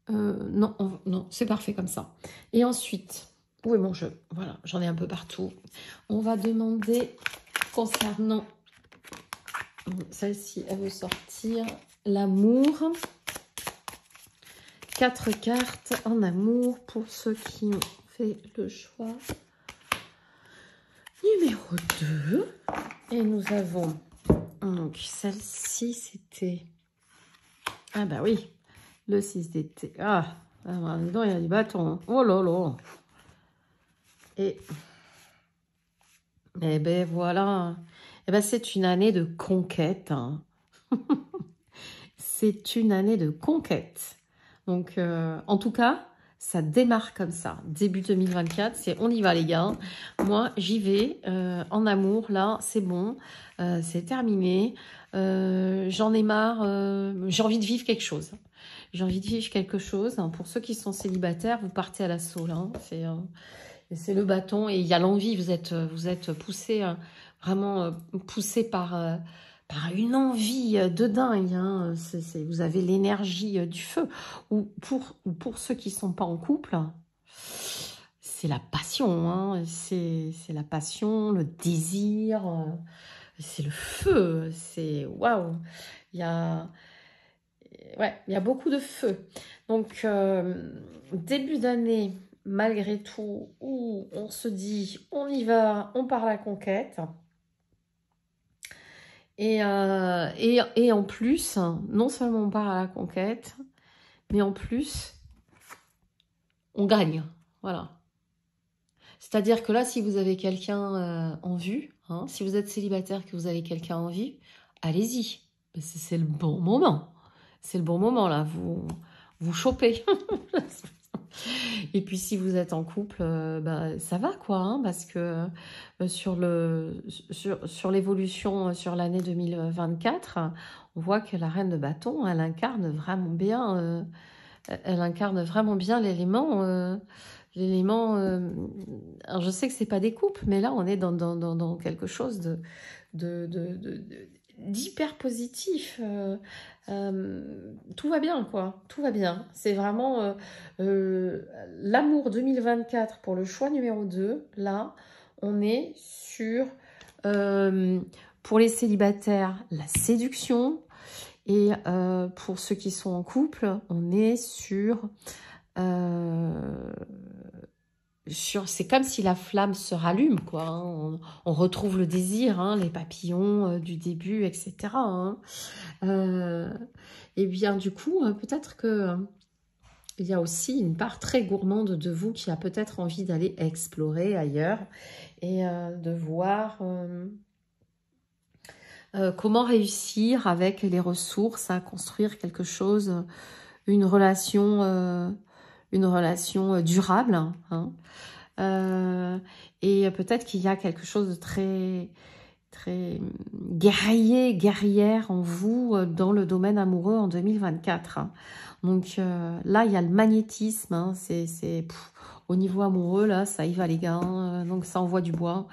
[SPEAKER 1] non, non, c'est parfait comme ça. Et ensuite, où est mon jeu? Voilà, j'en ai un peu partout. On va demander concernant... Celle-ci, elle veut sortir l'amour. 4 cartes en amour pour ceux qui ont fait le choix. Numéro 2. Et nous avons... Donc, celle-ci, c'était... Ah bah oui, le 6 d'été. Ah, dedans, il y a du bâton. Hein. Oh là là. Et... Eh ben voilà. Eh ben c'est une année de conquête. Hein. C'est une année de conquête. Donc, en tout cas, ça démarre comme ça. Début 2024, c'est on y va les gars. Moi, j'y vais. En amour, là, c'est bon. C'est terminé. J'en ai marre. J'ai envie de vivre quelque chose. J'ai envie de vivre quelque chose. Pour ceux qui sont célibataires, vous partez à l'assaut. Là. C'est le bâton et il y a l'envie. Vous êtes poussé, vraiment poussé par une envie de dingue. Hein. Vous avez l'énergie du feu. Ou pour ceux qui ne sont pas en couple, c'est la passion. Hein. C'est la passion, le désir, c'est le feu. C'est waouh. Il y a beaucoup de feu. Donc, début d'année, malgré tout, où on se dit, on y va, on part à la conquête. Et en plus, non seulement on part à la conquête, mais en plus, on gagne. Voilà. C'est-à-dire que là, si vous avez quelqu'un en vue, hein, si vous êtes célibataire, que vous avez quelqu'un en vue, allez-y. C'est le bon moment. C'est le bon moment, là. Vous chopez. Et puis, si vous êtes en couple, ça va, quoi. Hein, parce que sur l'évolution sur l'année 2024, on voit que la reine de bâton, elle incarne vraiment bien l'élément... alors je sais que c'est pas des couples, mais là on est dans quelque chose d'hyper positif. Tout va bien, quoi. Tout va bien. C'est vraiment l'amour 2024 pour le choix numéro 2. Là, on est sur, pour les célibataires, la séduction. Et pour ceux qui sont en couple, on est sur c'est comme si la flamme se rallume, quoi. Hein. On retrouve le désir, hein, les papillons du début, etc. Hein. Et bien, du coup, peut-être que il y a aussi une part très gourmande de vous qui a peut-être envie d'aller explorer ailleurs et de voir comment réussir avec les ressources à construire quelque chose, une relation durable. Hein. Et peut-être qu'il y a quelque chose de très, très guerrière en vous dans le domaine amoureux en 2024. Hein. Donc là, il y a le magnétisme. Hein. Au niveau amoureux, là, ça y va les gars. Hein. Donc ça envoie du bois.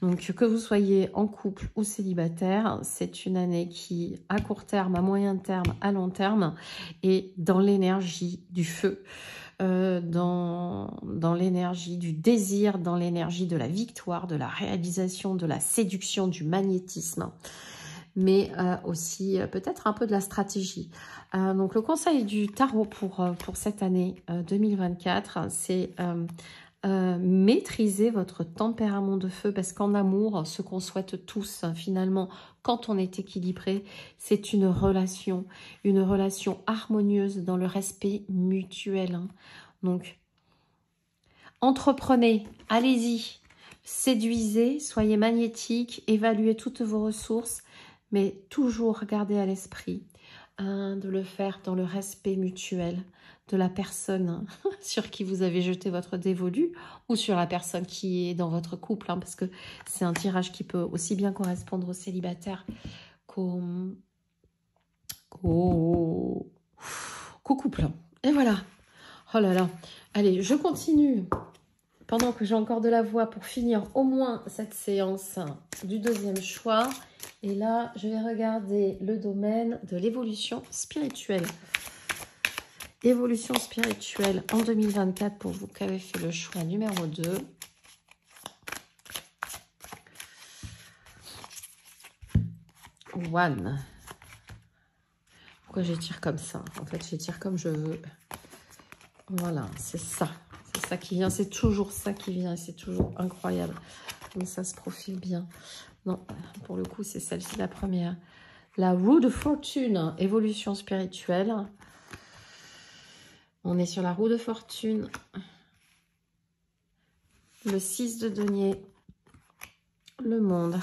[SPEAKER 1] Donc que vous soyez en couple ou célibataire, c'est une année qui, à court terme, à moyen terme, à long terme, est dans l'énergie du feu. Dans l'énergie du désir, dans l'énergie de la victoire, de la réalisation, de la séduction, du magnétisme, mais aussi peut-être un peu de la stratégie. Donc le conseil du tarot pour cette année 2024, c'est maîtriser votre tempérament de feu, parce qu'en amour, ce qu'on souhaite tous, finalement, quand on est équilibré, c'est une relation harmonieuse dans le respect mutuel. Hein. Donc, entreprenez, allez-y, séduisez, soyez magnétique, évaluez toutes vos ressources, mais toujours gardez à l'esprit de le faire dans le respect mutuel de la personne sur qui vous avez jeté votre dévolu ou sur la personne qui est dans votre couple, parce que c'est un tirage qui peut aussi bien correspondre aux célibataires qu'au couple. Et voilà. Oh là là. Allez, je continue pendant que j'ai encore de la voix pour finir au moins cette séance du deuxième choix. Et là, je vais regarder le domaine de l'évolution spirituelle. Évolution spirituelle en 2024 pour vous qui avez fait le choix numéro 2. One. Pourquoi j'étire comme ça? En fait, j'étire comme je veux. Voilà, c'est ça. C'est ça qui vient. C'est toujours ça qui vient. Et c'est toujours incroyable. Comme ça se profile bien. Non, pour le coup, c'est celle-ci la première. La roue de fortune, évolution spirituelle. On est sur la roue de fortune. Le 6 de denier. Le monde.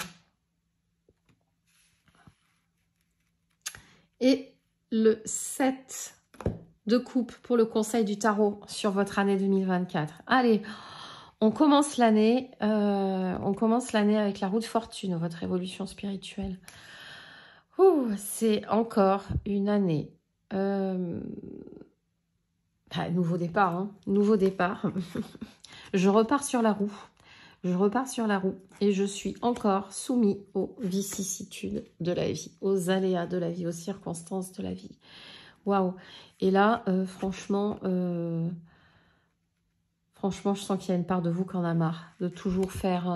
[SPEAKER 1] Et le 7 de coupe pour le conseil du tarot sur votre année 2024. Allez, on commence l'année avec la roue de fortune, votre évolution spirituelle. C'est encore une année. Nouveau départ, hein, nouveau départ. Je repars sur la roue. Je repars sur la roue et je suis encore soumis aux vicissitudes de la vie, aux aléas de la vie, aux circonstances de la vie. Waouh! Et là, franchement, je sens qu'il y a une part de vous qui en a marre de toujours faire,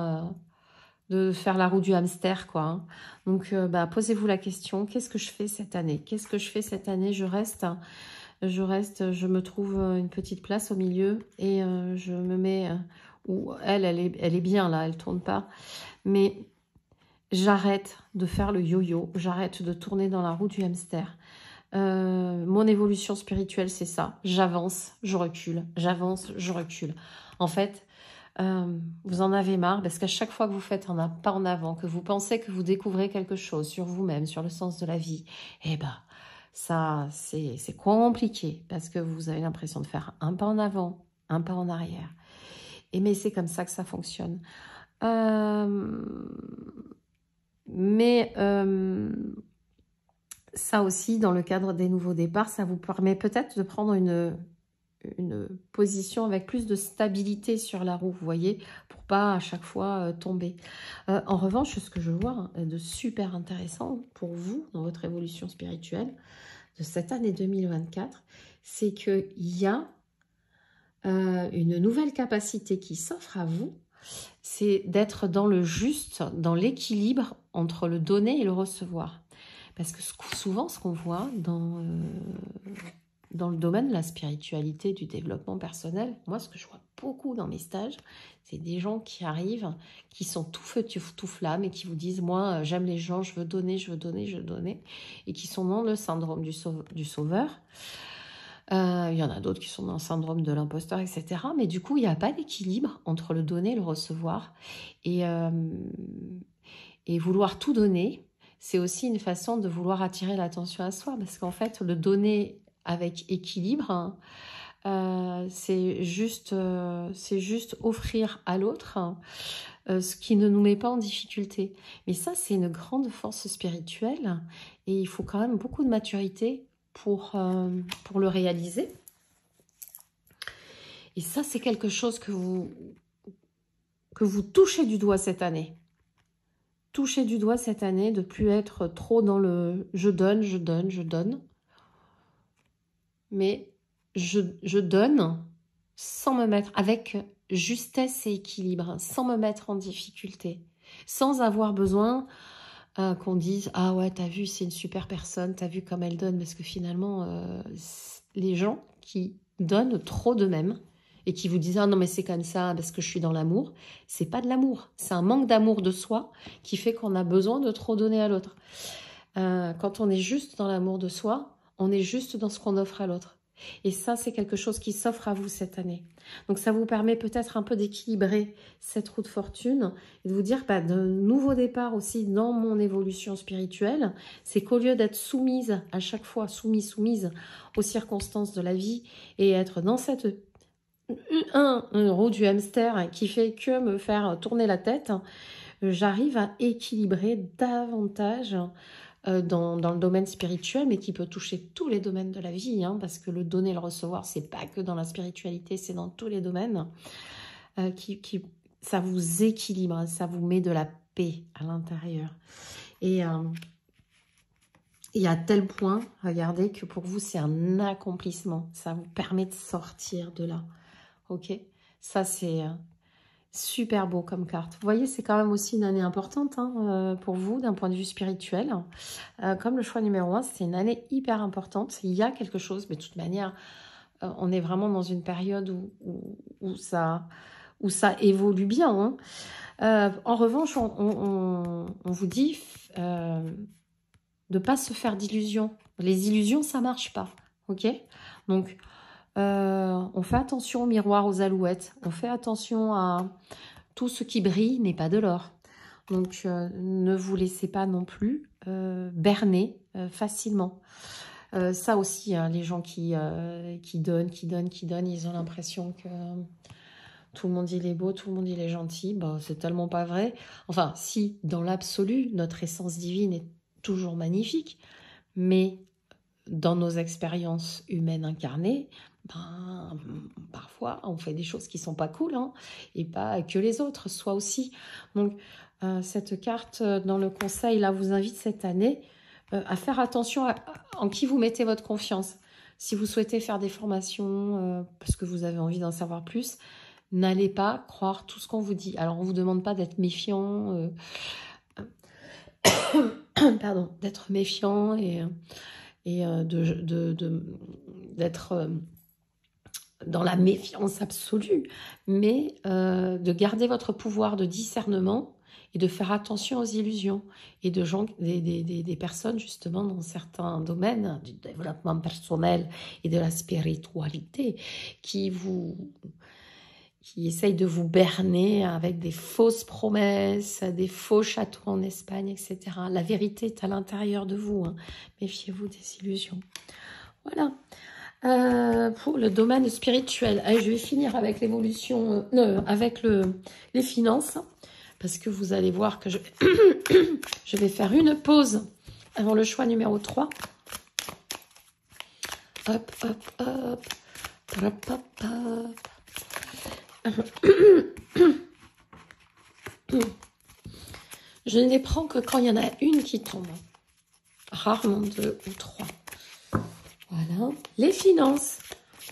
[SPEAKER 1] la roue du hamster, quoi. Hein. Donc, posez-vous la question, qu'est-ce que je fais cette année? Qu'est-ce que je fais cette année? Je me trouve une petite place au milieu et je me mets... où elle est bien là, elle tourne pas. Mais j'arrête de faire le yo-yo, j'arrête de tourner dans la roue du hamster. Mon évolution spirituelle, c'est ça. J'avance, je recule, j'avance, je recule. En fait, vous en avez marre parce qu'à chaque fois que vous faites un pas en avant, que vous pensez que vous découvrez quelque chose sur vous-même, sur le sens de la vie, ça, c'est compliqué parce que vous avez l'impression de faire un pas en avant, un pas en arrière. Mais c'est comme ça que ça fonctionne. Ça aussi, dans le cadre des nouveaux départs, ça vous permet peut-être de prendre une position avec plus de stabilité sur la roue, vous voyez, pour pas à chaque fois tomber. En revanche, ce que je vois de super intéressant pour vous, dans votre évolution spirituelle de cette année 2024, c'est qu'il y a une nouvelle capacité qui s'offre à vous, c'est d'être dans le juste, dans l'équilibre entre le donner et le recevoir. Parce que souvent, ce qu'on voit dans le domaine de la spiritualité, du développement personnel, moi, ce que je vois beaucoup dans mes stages, c'est des gens qui arrivent, qui sont tout feu, tout flamme, et qui vous disent, moi, j'aime les gens, je veux donner, je veux donner, je veux donner, et qui sont dans le syndrome du sauveur. Il y en a d'autres qui sont dans le syndrome de l'imposteur, etc. Mais du coup, il n'y a pas d'équilibre entre le donner et le recevoir. Et vouloir tout donner, c'est aussi une façon de vouloir attirer l'attention à soi. Parce qu'en fait, le donner avec équilibre, c'est juste offrir à l'autre ce qui ne nous met pas en difficulté. Mais ça, c'est une grande force spirituelle. Et il faut quand même beaucoup de maturité pour le réaliser. Et ça, c'est quelque chose que vous touchez du doigt cette année. Touchez du doigt cette année de plus être trop dans le « je donne, je donne, je donne ». Mais je donne sans me mettre, avec justesse et équilibre, sans me mettre en difficulté, sans avoir besoin... qu'on dise « Ah ouais, t'as vu, c'est une super personne, t'as vu comme elle donne », parce que finalement, les gens qui donnent trop d'eux-mêmes et qui vous disent « Ah non, mais c'est comme ça parce que je suis dans l'amour », c'est pas de l'amour, c'est un manque d'amour de soi qui fait qu'on a besoin de trop donner à l'autre. Quand on est juste dans l'amour de soi, on est juste dans ce qu'on offre à l'autre. Et ça, c'est quelque chose qui s'offre à vous cette année. Donc, ça vous permet peut-être un peu d'équilibrer cette roue de fortune et de vous dire, bah, d'un nouveau départ aussi dans mon évolution spirituelle, c'est qu'au lieu d'être soumise à chaque fois, soumise aux circonstances de la vie et être dans cette une roue du hamster qui fait que me faire tourner la tête, j'arrive à équilibrer davantage dans le domaine spirituel, mais qui peut toucher tous les domaines de la vie, hein, parce que le donner et le recevoir, c'est pas que dans la spiritualité, c'est dans tous les domaines. Ça vous équilibre, ça vous met de la paix à l'intérieur. Et à tel point, regardez, que pour vous, c'est un accomplissement. Ça vous permet de sortir de là. Ok, ça c'est super beau comme carte. Vous voyez, c'est quand même aussi une année importante hein, pour vous d'un point de vue spirituel. Comme le choix numéro 1, c'est une année hyper importante. Il y a quelque chose, mais de toute manière, on est vraiment dans une période où ça évolue bien. Hein. En revanche, on vous dit de ne pas se faire d'illusions. Les illusions, ça ne marche pas. Ok, donc, on fait attention au miroir, aux alouettes. On fait attention à tout ce qui brille n'est pas de l'or. Donc, ne vous laissez pas non plus berner facilement. Ça aussi, hein, les gens qui donnent, ils ont l'impression que tout le monde il est beau, tout le monde il est gentil. Bah, c'est tellement pas vrai. Enfin, si, dans l'absolu, notre essence divine est toujours magnifique, mais dans nos expériences humaines incarnées, ben, parfois on fait des choses qui sont pas cool, hein, et pas que les autres soient aussi. Donc cette carte dans le conseil là vous invite cette année à faire attention en qui vous mettez votre confiance. Si vous souhaitez faire des formations parce que vous avez envie d'en savoir plus, n'allez pas croire tout ce qu'on vous dit. Alors on vous demande pas d'être méfiant, pardon, d'être méfiant et d'être dans la méfiance absolue, mais de garder votre pouvoir de discernement et de faire attention aux illusions et des personnes justement dans certains domaines du développement personnel et de la spiritualité qui essayent de vous berner avec des fausses promesses, des faux châteaux en Espagne, etc. La vérité est à l'intérieur de vous. Hein. Méfiez-vous des illusions. Voilà. Pour le domaine spirituel, allez, je vais finir avec l'évolution, avec les finances, parce que vous allez voir que je vais faire une pause avant le choix numéro 3. Hop, hop, hop. Hop, hop, hop. Je ne les prends que quand il y en a une qui tombe. Rarement 2 ou 3. Voilà. Les finances.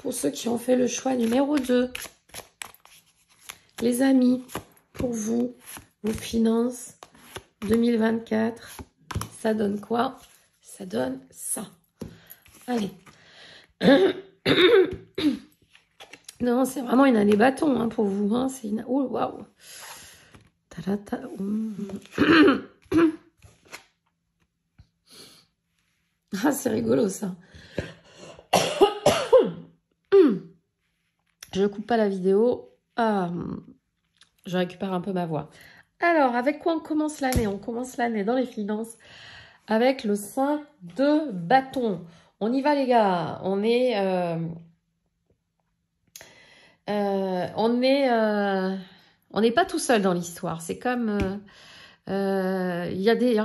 [SPEAKER 1] Pour ceux qui ont fait le choix numéro 2. Les amis, pour vous, vos finances 2024, ça donne quoi? Ça donne ça. Allez. Non, c'est vraiment une année bâton hein, pour vous. Hein. C'est une... Oh, waouh. Ah, c'est rigolo, ça. Je ne coupe pas la vidéo. Ah, je récupère un peu ma voix. Alors, avec quoi on commence l'année? On commence l'année dans les finances avec le 5 de bâton. On y va, les gars. On est... on n'est pas tout seul dans l'histoire. C'est comme il y a des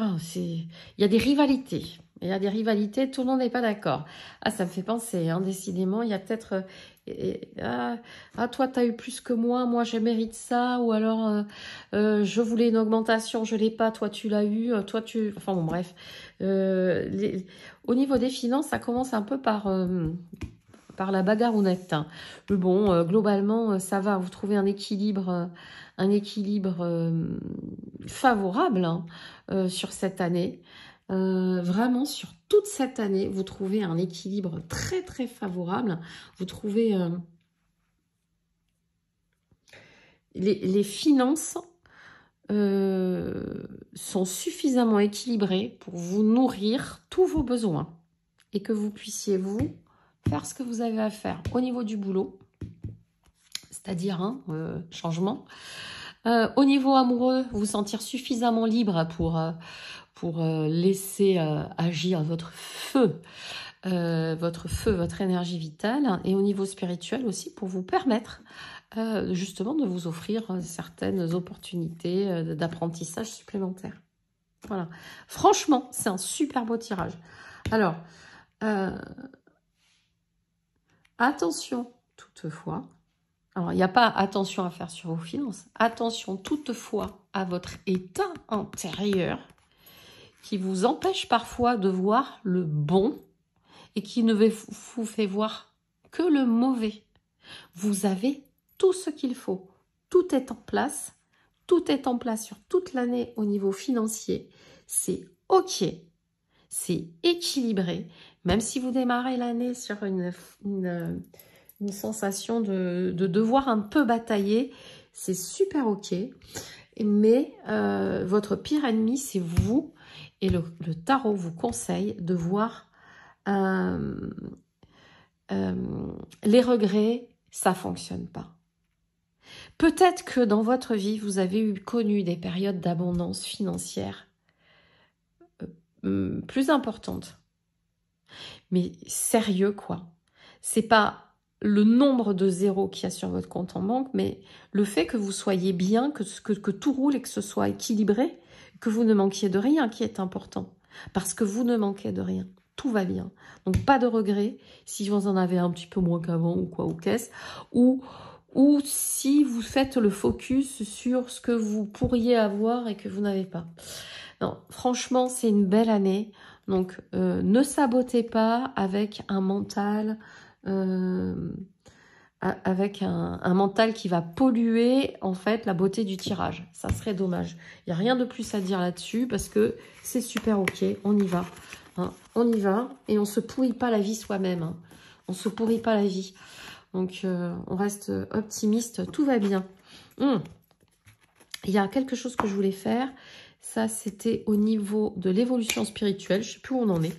[SPEAKER 1] rivalités. Il y a des rivalités, tout le monde n'est pas d'accord. Ah, ça me fait penser, hein, décidément, il y a peut-être toi tu as eu plus que moi je mérite ça, ou alors je voulais une augmentation, je l'ai pas, toi tu l'as eu, toi tu... Enfin bon, bref. Au niveau des finances, ça commence un peu par la bagarrounette. Hein. Mais bon, globalement, ça va. Vous trouvez un équilibre favorable hein, sur cette année. Vraiment, sur toute cette année, vous trouvez un équilibre très, très favorable. Vous trouvez les finances sont suffisamment équilibrées pour vous nourrir tous vos besoins et que vous puissiez, vous, faire ce que vous avez à faire au niveau du boulot, c'est-à-dire changement. Au niveau amoureux, vous sentir suffisamment libre pour laisser agir votre énergie vitale, et au niveau spirituel aussi, pour vous permettre justement de vous offrir certaines opportunités d'apprentissage supplémentaires. Voilà. Franchement, c'est un super beau tirage. Alors, attention toutefois, alors il n'y a pas attention à faire sur vos finances, attention toutefois à votre état intérieur qui vous empêche parfois de voir le bon et qui ne vous fait voir que le mauvais. Vous avez tout ce qu'il faut. Tout est en place. Tout est en place sur toute l'année au niveau financier. C'est OK. C'est équilibré. Même si vous démarrez l'année sur une sensation de devoir un peu batailler, c'est super OK. Mais votre pire ennemi, c'est vous. Et le tarot vous conseille de voir les regrets, ça fonctionne pas. Peut-être que dans votre vie, vous avez connu des périodes d'abondance financière plus importantes. Mais sérieux, quoi. C'est pas le nombre de zéros qu'il y a sur votre compte en banque, mais le fait que vous soyez bien, que tout roule et que ce soit équilibré, que vous ne manquiez de rien qui est important. Parce que vous ne manquez de rien. Tout va bien. Donc, pas de regrets si vous en avez un petit peu moins qu'avant ou quoi, ou qu'est-ce. Ou si vous faites le focus sur ce que vous pourriez avoir et que vous n'avez pas. Non, franchement, c'est une belle année. Donc, ne sabotez pas avec un mental... avec un mental qui va polluer en fait la beauté du tirage. Ça serait dommage. Il n'y a rien de plus à dire là-dessus parce que c'est super OK. On y va. Hein. On y va et on ne se pourrit pas la vie soi-même. Hein. On ne se pourrit pas la vie. Donc, on reste optimiste. Tout va bien. Il y a quelque chose que je voulais faire. Ça, c'était au niveau de l'évolution spirituelle. Je ne sais plus où on en est.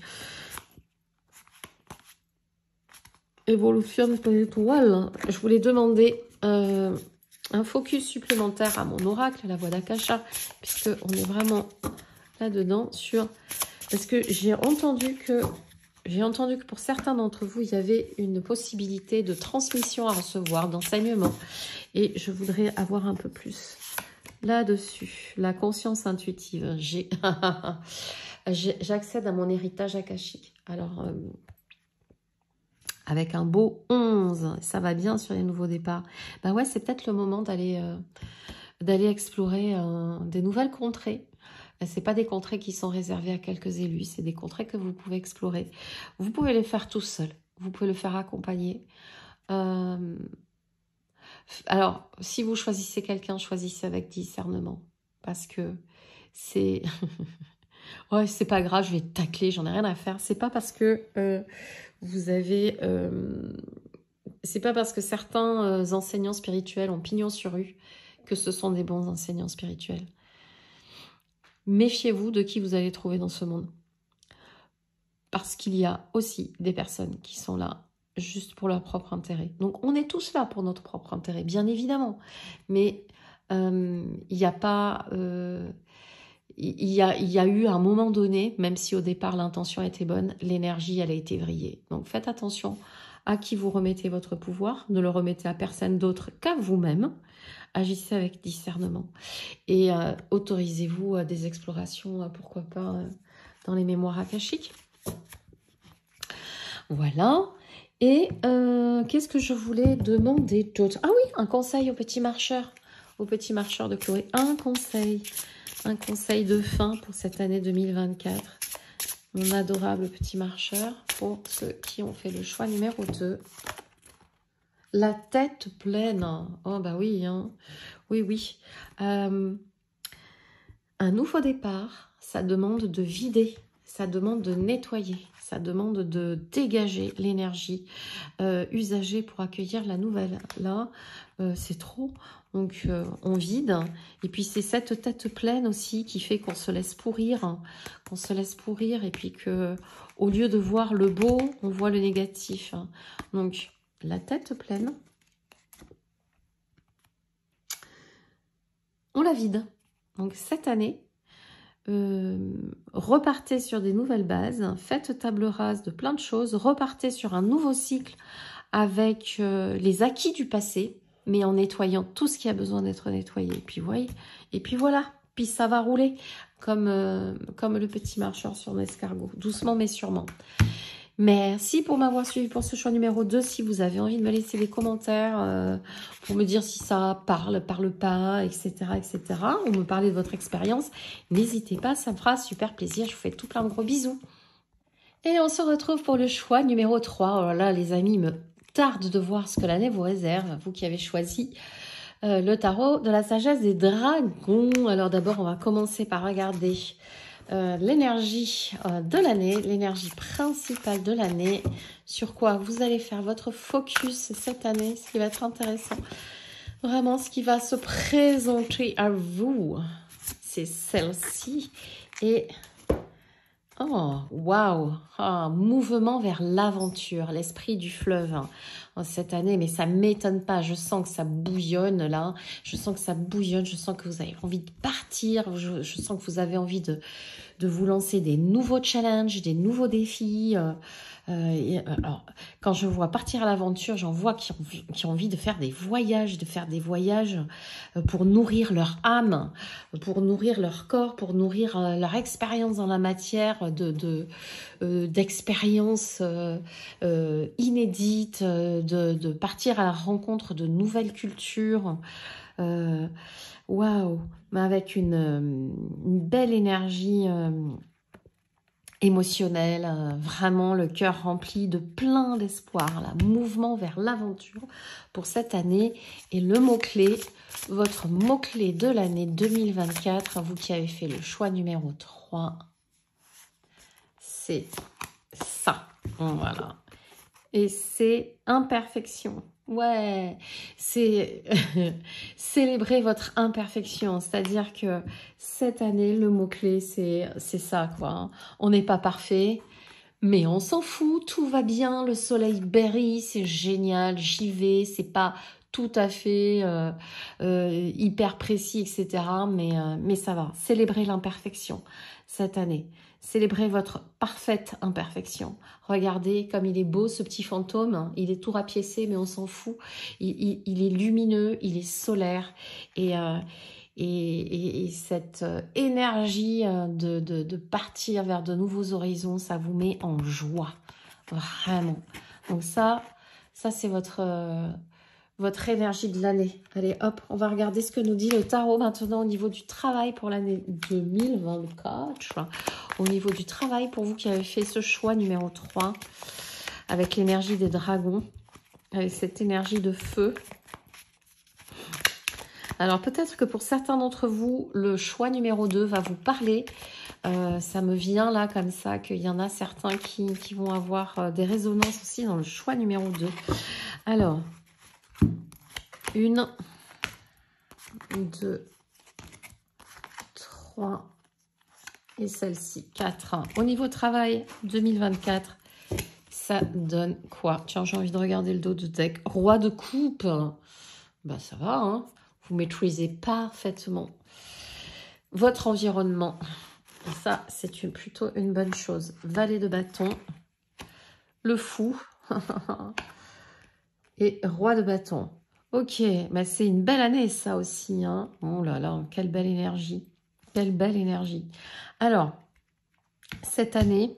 [SPEAKER 1] Évolution spirituelle. Je voulais demander un focus supplémentaire à mon oracle, la voix d'Akasha, puisqu'on est vraiment là-dedans sur... Parce que j'ai entendu que pour certains d'entre vous, il y avait une possibilité de transmission à recevoir, d'enseignement. Et je voudrais avoir un peu plus là-dessus. La conscience intuitive. J'accède à mon héritage akashique. Alors... avec un beau 11, ça va bien sur les nouveaux départs. Bah ouais, c'est peut-être le moment d'aller explorer des nouvelles contrées. C'est pas des contrées qui sont réservées à quelques élus, c'est des contrées que vous pouvez explorer. Vous pouvez les faire tout seul, vous pouvez le faire accompagner. Alors, si vous choisissez quelqu'un, choisissez avec discernement. Parce que c'est... ouais, c'est pas grave, je vais tacler, j'en ai rien à faire. C'est pas parce que... vous avez... c'est pas parce que certains enseignants spirituels ont pignon sur rue que ce sont des bons enseignants spirituels. Méfiez-vous de qui vous allez trouver dans ce monde. Parce qu'il y a aussi des personnes qui sont là juste pour leur propre intérêt. Donc on est tous là pour notre propre intérêt, bien évidemment. Mais il n'y a pas... il y a eu un moment donné, même si au départ l'intention était bonne, l'énergie elle a été vrillée. Donc faites attention à qui vous remettez votre pouvoir, ne le remettez à personne d'autre qu'à vous-même. Agissez avec discernement et autorisez-vous à des explorations, pourquoi pas dans les mémoires akashiques. Voilà. Et qu'est-ce que je voulais demander d'autre? Ah oui, un conseil aux petits marcheurs de Chloé. Un conseil de fin pour cette année 2024. Mon adorable petit marcheur, pour ceux qui ont fait le choix numéro 2. La tête pleine. Oh bah oui, hein. Oui. Un nouveau départ, ça demande de vider ça demande de nettoyer, ça demande de dégager l'énergie usagée pour accueillir la nouvelle. Là, c'est trop, donc on vide. Et puis c'est cette tête pleine aussi qui fait qu'on se laisse pourrir, hein, qu'on se laisse pourrir, et puis que au lieu de voir le beau, on voit le négatif. Hein. Donc la tête pleine, on la vide. Donc cette année, repartez sur des nouvelles bases, faites table rase de plein de choses, repartez sur un nouveau cycle avec les acquis du passé, mais en nettoyant tout ce qui a besoin d'être nettoyé. Et puis, voyez, et puis voilà, puis ça va rouler comme le petit marcheur sur l'escargot, doucement mais sûrement. Merci pour m'avoir suivi pour ce choix numéro 2. Si vous avez envie de me laisser des commentaires pour me dire si ça parle pas, etc., etc., ou me parler de votre expérience, n'hésitez pas, ça me fera super plaisir. Je vous fais tout plein de gros bisous. Et on se retrouve pour le choix numéro 3. Oh là là, les amis, il me tarde de voir ce que l'année vous réserve, vous qui avez choisi le tarot de la sagesse des dragons. Alors d'abord, on va commencer par regarder l'énergie de l'année, l'énergie principale de l'année, sur quoi vous allez faire votre focus cette année, ce qui va être intéressant. Vraiment, ce qui va se présenter à vous, c'est celle-ci. Et oh, waouh, mouvement vers l'aventure, l'esprit du fleuve hein, cette année, mais ça m'étonne pas, je sens que ça bouillonne là, je sens que ça bouillonne, je sens que vous avez envie de partir, je sens que vous avez envie de vous lancer des nouveaux challenges, des nouveaux défis. Alors, quand je vois partir à l'aventure, j'en vois qui ont envie de faire des voyages, pour nourrir leur âme, pour nourrir leur corps, pour nourrir leur expérience dans la matière, d'expériences inédites, de partir à la rencontre de nouvelles cultures. Waouh, mais avec une belle énergie émotionnelle, vraiment le cœur rempli de plein d'espoir, là, mouvement vers l'aventure pour cette année. Et le mot-clé, votre mot-clé de l'année 2024, vous qui avez fait le choix numéro 3, c'est ça, voilà. Et c'est imperfection. Ouais, c'est célébrer votre imperfection. C'est-à-dire que cette année, le mot-clé, c'est ça, quoi. On n'est pas parfait, mais on s'en fout. Tout va bien, le soleil brille, c'est génial, j'y vais. C'est pas tout à fait hyper précis, etc. Mais ça va. Célébrer l'imperfection cette année. Célébrez votre parfaite imperfection. Regardez comme il est beau ce petit fantôme. Il est tout rapiécé mais on s'en fout. Il est lumineux, il est solaire. Et cette énergie de partir vers de nouveaux horizons, ça vous met en joie. Vraiment. Donc ça c'est votre énergie de l'année. Allez, hop, on va regarder ce que nous dit le tarot maintenant au niveau du travail pour l'année 2024. Au niveau du travail, pour vous qui avez fait ce choix numéro 3, avec l'énergie des dragons, avec cette énergie de feu. Alors, peut-être que pour certains d'entre vous, le choix numéro 2 va vous parler. Ça me vient là, comme ça, qu'il y en a certains qui vont avoir des résonances aussi dans le choix numéro 2. Alors... 1, 2, 3 et celle-ci, 4. Au niveau travail 2024, ça donne quoi? Tiens, j'ai envie de regarder le dos de deck. Roi de coupe. Bah ça va, hein. Vous maîtrisez parfaitement votre environnement. Et ça, c'est plutôt une bonne chose. Valet de bâton. Le fou. Et roi de bâton. Ok, bah c'est une belle année ça aussi. Hein. Oh là là, quelle belle énergie. Quelle belle énergie. Alors, cette année,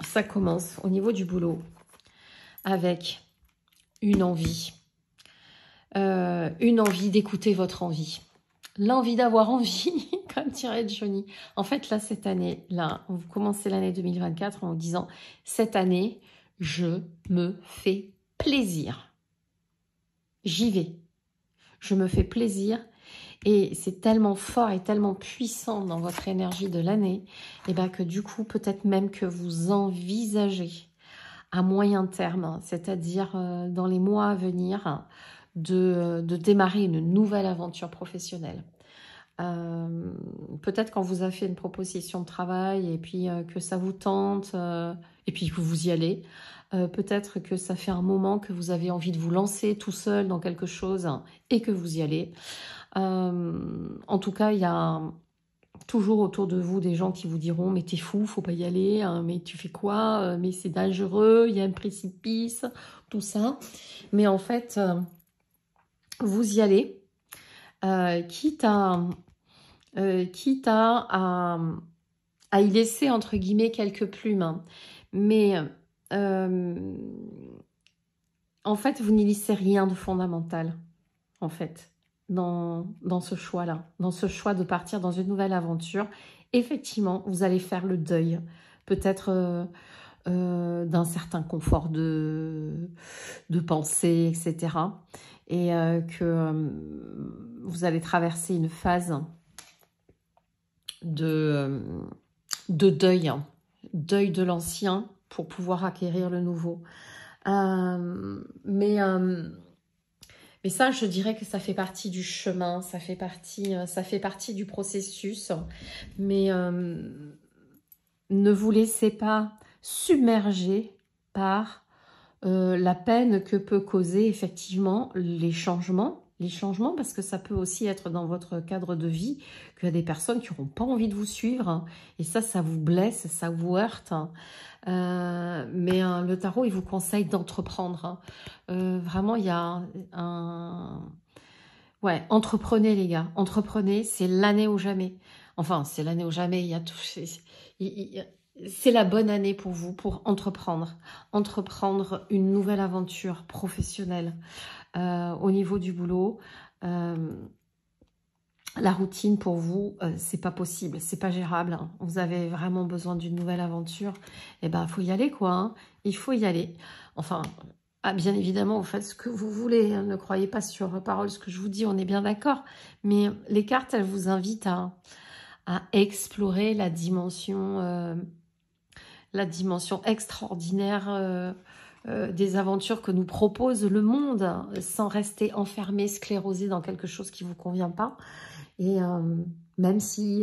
[SPEAKER 1] ça commence au niveau du boulot avec une envie. Une envie d'écouter votre envie. L'envie d'avoir envie, comme dirait Johnny. En fait, là, cette année, là, vous commencez l'année 2024 en vous disant, cette année, je me fais plaisir. J'y vais. Je me fais plaisir Et c'est tellement fort et tellement puissant dans votre énergie de l'année, et ben que du coup, peut-être même que vous envisagez à moyen terme, c'est-à-dire dans les mois à venir, de démarrer une nouvelle aventure professionnelle. Peut-être quand vous avez fait une proposition de travail et puis que ça vous tente et puis que vous y allez. Peut-être que ça fait un moment que vous avez envie de vous lancer tout seul dans quelque chose et que vous y allez. En tout cas, il y a toujours autour de vous des gens qui vous diront mais t'es fou, faut pas y aller, hein, mais tu fais quoi, mais c'est dangereux, il y a un précipice, tout ça. Mais en fait, vous y allez, quitte à y laisser entre guillemets quelques plumes, hein. Mais en fait, vous n'y laissez rien de fondamental, en fait, dans ce choix-là, dans ce choix de partir dans une nouvelle aventure. Effectivement, vous allez faire le deuil, peut-être d'un certain confort de pensée, etc. Et que vous allez traverser une phase de deuil, deuil de l'ancien pour pouvoir acquérir le nouveau. Mais ça, je dirais que ça fait partie du chemin, ça fait partie du processus. Mais ne vous laissez pas submerger par la peine que peut causer effectivement les changements, parce que ça peut aussi être dans votre cadre de vie qu'il y a des personnes qui n'auront pas envie de vous suivre, hein, et ça vous blesse, ça vous heurte, hein. Mais le tarot, il vous conseille d'entreprendre, hein. Vraiment, il y a un... Ouais, entreprenez les gars, entreprenez, c'est l'année ou jamais. Enfin, c'est l'année ou jamais, il y a tout... C'est la bonne année pour vous, pour entreprendre une nouvelle aventure professionnelle. Au niveau du boulot, la routine pour vous, c'est pas possible, c'est pas gérable, hein. Vous avez vraiment besoin d'une nouvelle aventure. Et ben, faut y aller quoi, hein. Il faut y aller. Enfin, bien évidemment, vous faites ce que vous voulez, hein. Ne croyez pas sur parole ce que je vous dis, on est bien d'accord. Mais les cartes, elles vous invitent à explorer la dimension extraordinaire des aventures que nous propose le monde, sans rester enfermé, sclérosé dans quelque chose qui ne vous convient pas. Et même si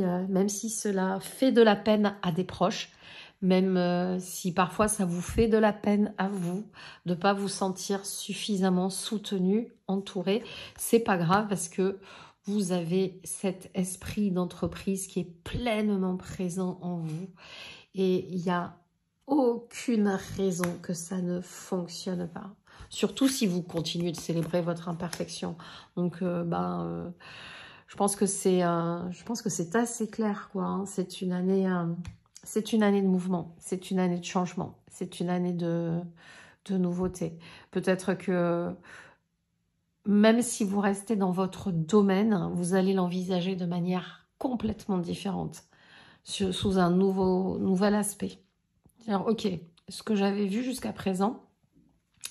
[SPEAKER 1] cela fait de la peine à des proches, même si parfois ça vous fait de la peine à vous de ne pas vous sentir suffisamment soutenu, entouré, c'est pas grave parce que vous avez cet esprit d'entreprise qui est pleinement présent en vous. Et il n'y a aucune raison que ça ne fonctionne pas. Surtout si vous continuez de célébrer votre imperfection. Donc, je pense que c'est assez clair, quoi, hein. C'est une année de mouvement, c'est une année de changement, c'est une année de nouveauté. Peut-être que même si vous restez dans votre domaine, vous allez l'envisager de manière complètement différente, sous un nouvel aspect. Alors, ok, ce que j'avais vu jusqu'à présent,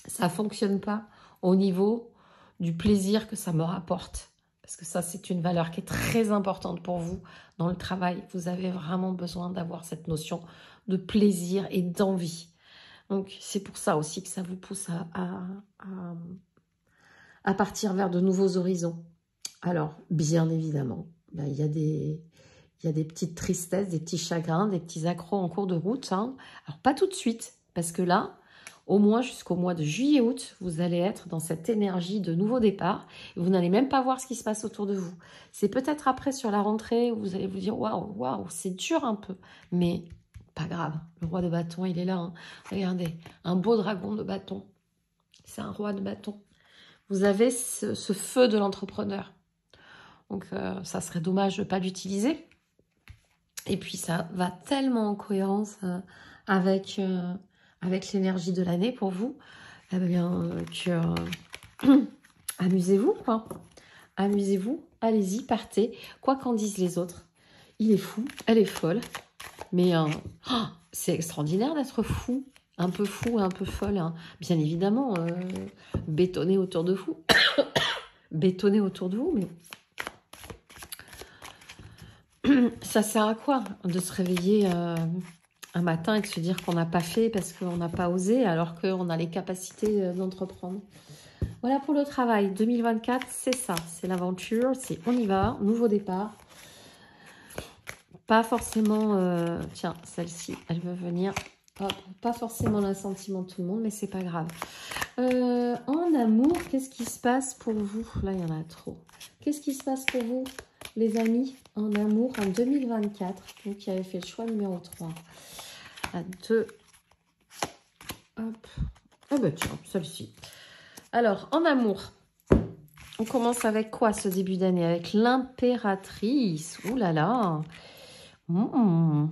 [SPEAKER 1] ça ne fonctionne pas au niveau du plaisir que ça me rapporte. Parce que ça, c'est une valeur qui est très importante pour vous dans le travail. Vous avez vraiment besoin d'avoir cette notion de plaisir et d'envie. Donc, c'est pour ça aussi que ça vous pousse à partir vers de nouveaux horizons. Alors, bien évidemment, il y a des petites tristesses, des petits chagrins, des petits accros en cours de route, hein. Alors, pas tout de suite, parce que là, au moins jusqu'au mois de juillet-août, vous allez être dans cette énergie de nouveau départ. Et vous n'allez même pas voir ce qui se passe autour de vous. C'est peut-être après, sur la rentrée, où vous allez vous dire « Waouh, c'est dur un peu ». Mais pas grave, le roi de bâton, il est là, hein. Regardez, un beau dragon de bâton. C'est un roi de bâton. Vous avez ce feu de l'entrepreneur. Donc, ça serait dommage de ne pas l'utiliser. Et puis, ça va tellement en cohérence avec l'énergie de l'année pour vous, eh bien, amusez-vous, quoi. Amusez-vous, allez-y, partez. Quoi qu'en disent les autres, il est fou, elle est folle. Mais c'est extraordinaire d'être fou, un peu folle, hein. Bien évidemment, bétonner autour de vous. Bétonner autour de vous, mais Ça sert à quoi de se réveiller un matin et de se dire qu'on n'a pas fait parce qu'on n'a pas osé alors qu'on a les capacités d'entreprendre. Voilà pour le travail. 2024, c'est ça. C'est l'aventure, c'est on y va, nouveau départ. Pas forcément... tiens, celle-ci, elle veut venir. Hop, pas forcément l'assentiment de tout le monde, mais c'est pas grave. En amour, qu'est-ce qui se passe pour vous? Là, il y en a trop. Qu'est-ce qui se passe pour vous, les amis, en amour en 2024? Vous qui avez fait le choix numéro 3. À 2. Hop. Ah bah tiens, celle-ci. Alors, en amour, on commence avec quoi ce début d'année? Avec l'impératrice. Ouh là là. Waouh.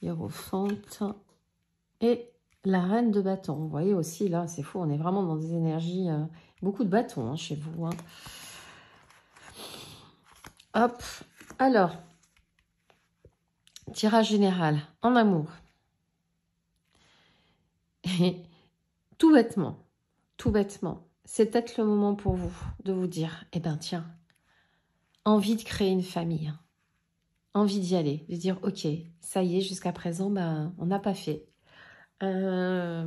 [SPEAKER 1] Hiérophante. Et la reine de bâton. Vous voyez aussi, là, c'est fou. On est vraiment dans des énergies... beaucoup de bâtons chez vous. Hein. Hop. Alors, tirage général. En amour. Et tout bêtement, c'est peut-être le moment pour vous de vous dire, eh ben tiens, envie de créer une famille. Envie d'y aller, de dire, ok, ça y est, jusqu'à présent, ben, on n'a pas fait. Ça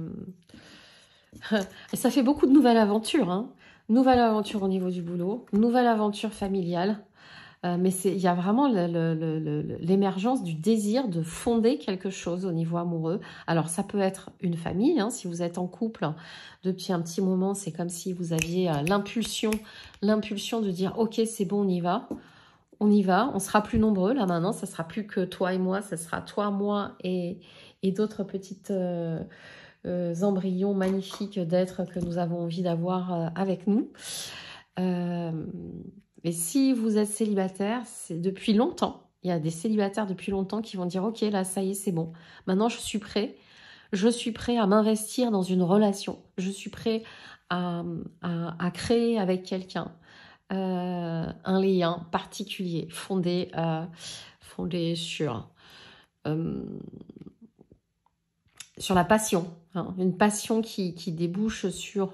[SPEAKER 1] fait beaucoup de nouvelles aventures. Hein. Nouvelle aventure au niveau du boulot, nouvelle aventure familiale. Mais il y a vraiment l'émergence du désir de fonder quelque chose au niveau amoureux. Alors, ça peut être une famille. Hein, si vous êtes en couple depuis un petit moment, c'est comme si vous aviez l'impulsion de dire « Ok, c'est bon, on y va. On y va. On sera plus nombreux. Là, maintenant, ça sera plus que toi et moi. Ça sera toi, moi et d'autres petites embryons magnifiques d'êtres que nous avons envie d'avoir avec nous. » Mais si vous êtes célibataire, c'est depuis longtemps. Il y a des célibataires depuis longtemps qui vont dire « Ok, là, ça y est, c'est bon. Maintenant, je suis prêt. Je suis prêt à m'investir dans une relation. Je suis prêt à créer avec quelqu'un un lien particulier fondé sur la passion. Hein, une passion qui débouche sur...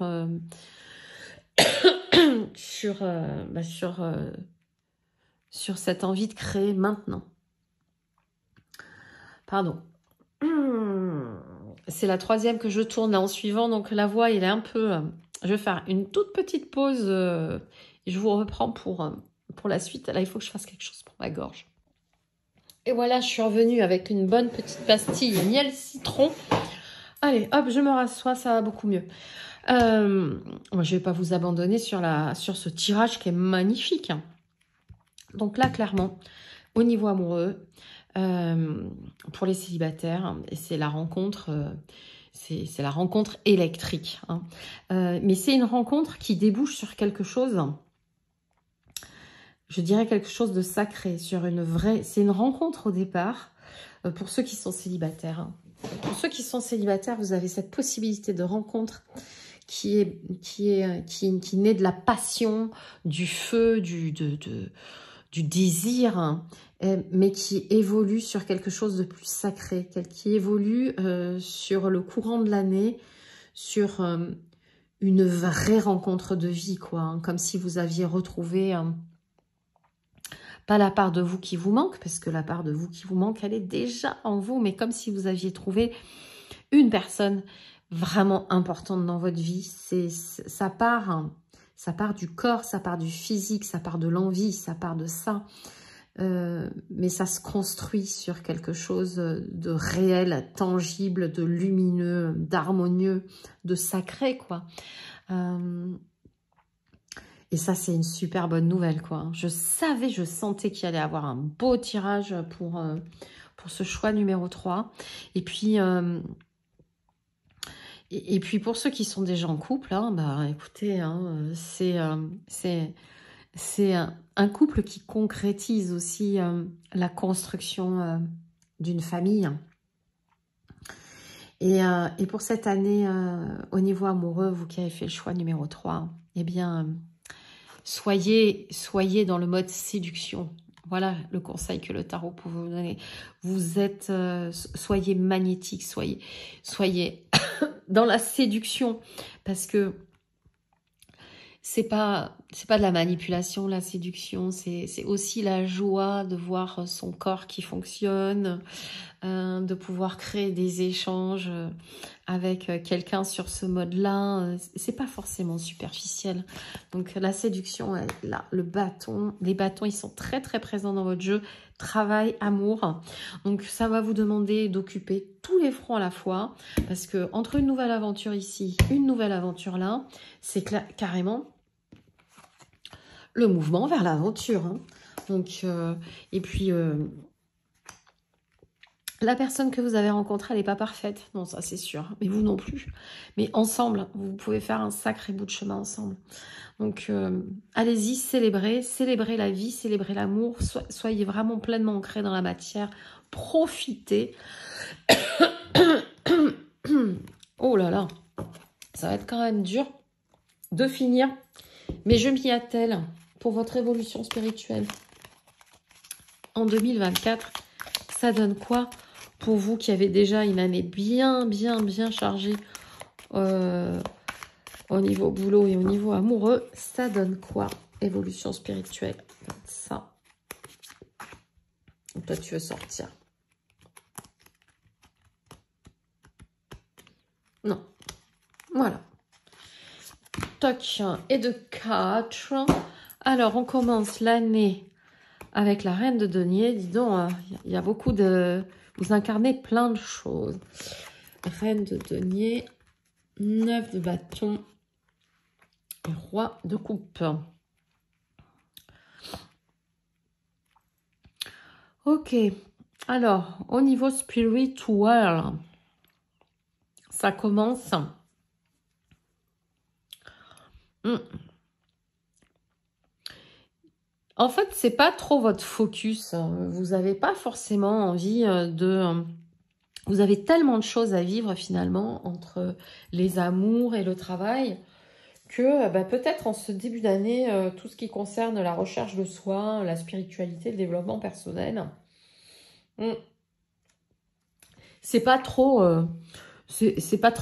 [SPEAKER 1] sur cette envie de créer maintenant. Pardon. C'est la troisième que je tourne là en suivant, donc la voix, elle est un peu... je vais faire une toute petite pause et je vous reprends pour la suite. Là, il faut que je fasse quelque chose pour ma gorge. Et voilà, je suis revenue avec une bonne petite pastille miel citron. Allez, hop, je me rassois, ça va beaucoup mieux. Je ne vais pas vous abandonner sur ce tirage qui est magnifique. Donc là, clairement, au niveau amoureux, pour les célibataires, c'est la rencontre, c'est la rencontre électrique. Hein. Mais c'est une rencontre qui débouche sur quelque chose, je dirais quelque chose de sacré, sur une vraie... C'est une rencontre au départ, pour ceux qui sont célibataires. Hein. Pour ceux qui sont célibataires, vous avez cette possibilité de rencontre qui naît de la passion, du feu, du désir, hein, mais qui évolue sur quelque chose de plus sacré, qui évolue sur le courant de l'année, sur une vraie rencontre de vie, quoi, hein, comme si vous aviez retrouvé... pas la part de vous qui vous manque, parce que la part de vous qui vous manque, elle est déjà en vous, mais comme si vous aviez trouvé une personne vraiment importante dans votre vie. Ça part du corps, ça part du physique, ça part de l'envie, ça part de ça. Mais ça se construit sur quelque chose de réel, tangible, de lumineux, d'harmonieux, de sacré, quoi. Et ça, c'est une super bonne nouvelle, quoi. Je sentais qu'il allait avoir un beau tirage pour ce choix numéro 3. Et puis, pour ceux qui sont déjà en couple, hein, bah, écoutez, hein, c'est un couple qui concrétise aussi la construction d'une famille. Et pour cette année, au niveau amoureux, vous qui avez fait le choix numéro 3, eh bien... Soyez dans le mode séduction. Voilà le conseil que le tarot peut vous donner. Soyez magnétique, soyez dans la séduction, parce que c'est pas c'est pas de la manipulation, la séduction, c'est aussi la joie de voir son corps qui fonctionne, de pouvoir créer des échanges avec quelqu'un sur ce mode-là. C'est pas forcément superficiel. Donc la séduction, là, le bâton, les bâtons, ils sont très très présents dans votre jeu. Travail, amour. Donc ça va vous demander d'occuper tous les fronts à la fois, parce que entre une nouvelle aventure ici, une nouvelle aventure là, c'est carrément le mouvement vers l'aventure. Hein. Donc, et puis, la personne que vous avez rencontrée, elle n'est pas parfaite. Non, ça c'est sûr. Mais vous non plus. Mais ensemble, vous pouvez faire un sacré bout de chemin ensemble. Donc, allez-y, célébrez la vie, célébrez l'amour. Soyez vraiment pleinement ancrés dans la matière. Profitez. Oh là là, ça va être quand même dur de finir. Mais je m'y attelle pour votre évolution spirituelle. En 2024, ça donne quoi pour vous qui avez déjà une année bien chargée au niveau boulot et au niveau amoureux? Ça donne quoi? Évolution spirituelle. Ça. Toi, tu veux sortir. Non. Voilà. Toc. Et de 4. Alors, on commence l'année avec la reine de denier. Dis donc, il y a beaucoup de... Vous incarnez plein de choses. Reine de denier, 9 de bâton et roi de coupe. Ok. Alors, au niveau spirituel, ça commence... En fait, c'est pas trop votre focus. Vous n'avez pas forcément envie de... Vous avez tellement de choses à vivre finalement entre les amours et le travail que peut-être en ce début d'année, tout ce qui concerne la recherche de soi, la spiritualité, le développement personnel, c'est pas trop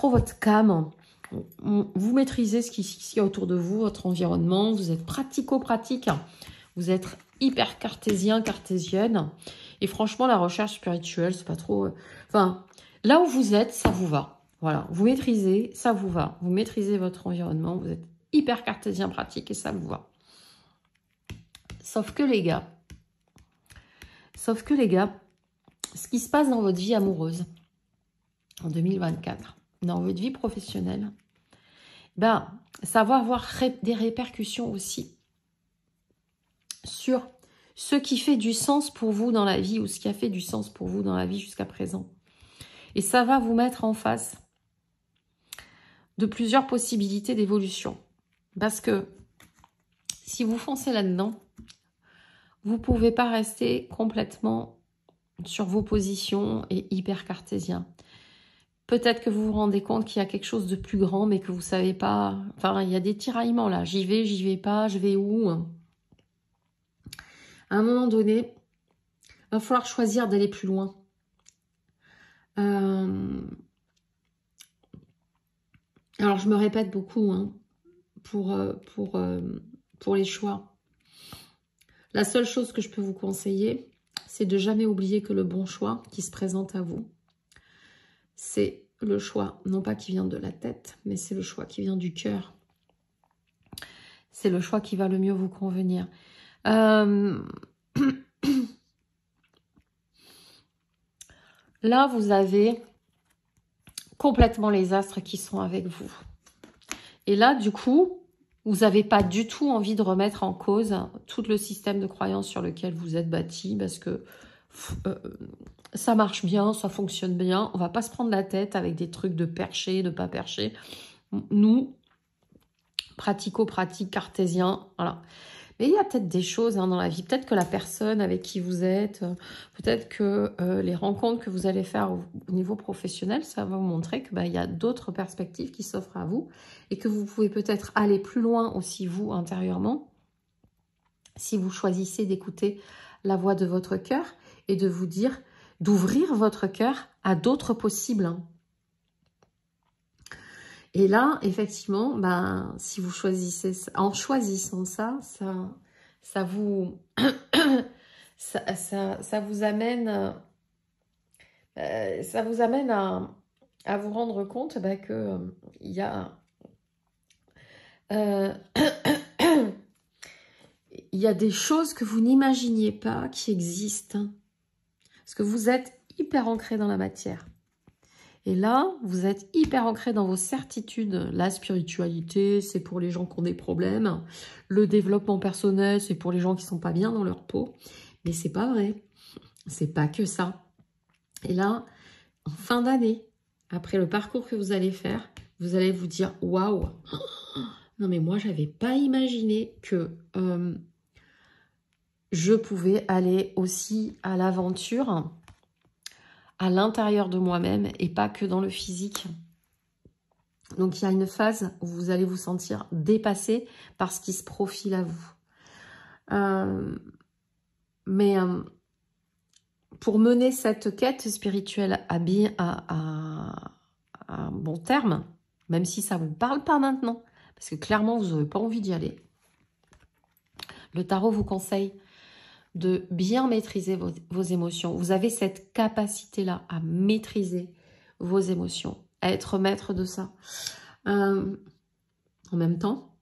[SPEAKER 1] votre came. Vous maîtrisez ce qu'il y a autour de vous, votre environnement, vous êtes pratico-pratique. Vous êtes hyper cartésien, cartésienne. Et franchement, la recherche spirituelle, c'est pas trop... Enfin, là où vous êtes, ça vous va. Voilà, vous maîtrisez, ça vous va. Vous maîtrisez votre environnement, vous êtes hyper cartésien, pratique et ça vous va. Sauf que les gars, ce qui se passe dans votre vie amoureuse en 2024, dans votre vie professionnelle, ça va avoir des répercussions aussi sur ce qui fait du sens pour vous dans la vie ou ce qui a fait du sens pour vous dans la vie jusqu'à présent. Et ça va vous mettre en face de plusieurs possibilités d'évolution. Parce que si vous foncez là-dedans, vous ne pouvez pas rester complètement sur vos positions et hyper cartésien. Peut-être que vous vous rendez compte qu'il y a quelque chose de plus grand, mais que vous ne savez pas... Enfin, il y a des tiraillements là. J'y vais pas, je vais où ? À un moment donné, il va falloir choisir d'aller plus loin. Alors, je me répète beaucoup pour les choix. La seule chose que je peux vous conseiller, c'est de jamais oublier que le bon choix qui se présente à vous, c'est le choix, non pas qui vient de la tête, mais c'est le choix qui vient du cœur. C'est le choix qui va le mieux vous convenir. Là, vous avez complètement les astres qui sont avec vous. Et là, du coup, vous n'avez pas du tout envie de remettre en cause tout le système de croyances sur lequel vous êtes bâti, parce que ça marche bien, ça fonctionne bien. On ne va pas se prendre la tête avec des trucs de perché, de pas perché. Nous, pratico-pratique, cartésien, voilà. Mais il y a peut-être des choses dans la vie. Peut-être que la personne avec qui vous êtes, peut-être que les rencontres que vous allez faire au niveau professionnel, ça va vous montrer que il y a d'autres perspectives qui s'offrent à vous et que vous pouvez peut-être aller plus loin aussi, vous, intérieurement, si vous choisissez d'écouter la voix de votre cœur et de vous dire, d'ouvrir votre cœur à d'autres possibles. Et là, effectivement, ben, si vous choisissez, en choisissant ça, ça vous, ça vous amène, à vous rendre compte bah, que il y a, euh, il y a des choses que vous n'imaginiez pas qui existent. Parce que vous êtes hyper ancré dans la matière. Et là, vous êtes hyper ancré dans vos certitudes. La spiritualité, c'est pour les gens qui ont des problèmes. Le développement personnel, c'est pour les gens qui sont pas bien dans leur peau. Mais c'est pas vrai. C'est pas que ça. Et là, en fin d'année, après le parcours que vous allez faire, vous allez vous dire « Waouh ! Non mais moi, j'avais pas imaginé que je pouvais aller aussi à l'aventure à l'intérieur de moi-même et pas que dans le physique. » Donc, il y a une phase où vous allez vous sentir dépassé par ce qui se profile à vous. Pour mener cette quête spirituelle à un bon terme, même si ça ne vous parle pas maintenant, parce que clairement, vous n'avez pas envie d'y aller, le tarot vous conseille de bien maîtriser vos émotions. Vous avez cette capacité-là à maîtriser vos émotions, à être maître de ça. En même temps,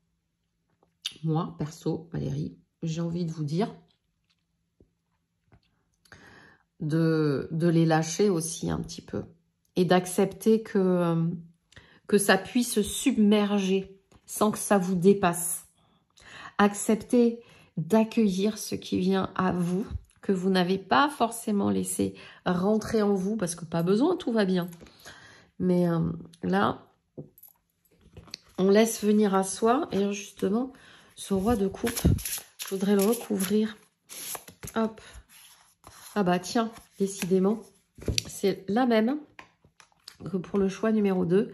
[SPEAKER 1] moi, perso, Valérie, j'ai envie de vous dire de les lâcher aussi un petit peu et d'accepter que ça puisse submerger sans que ça vous dépasse. Acceptez d'accueillir ce qui vient à vous, que vous n'avez pas forcément laissé rentrer en vous, parce que pas besoin, tout va bien. Mais là, on laisse venir à soi, et justement, ce roi de coupe, je voudrais le recouvrir. Hop. Ah bah tiens, décidément, c'est la même que pour le choix numéro 2.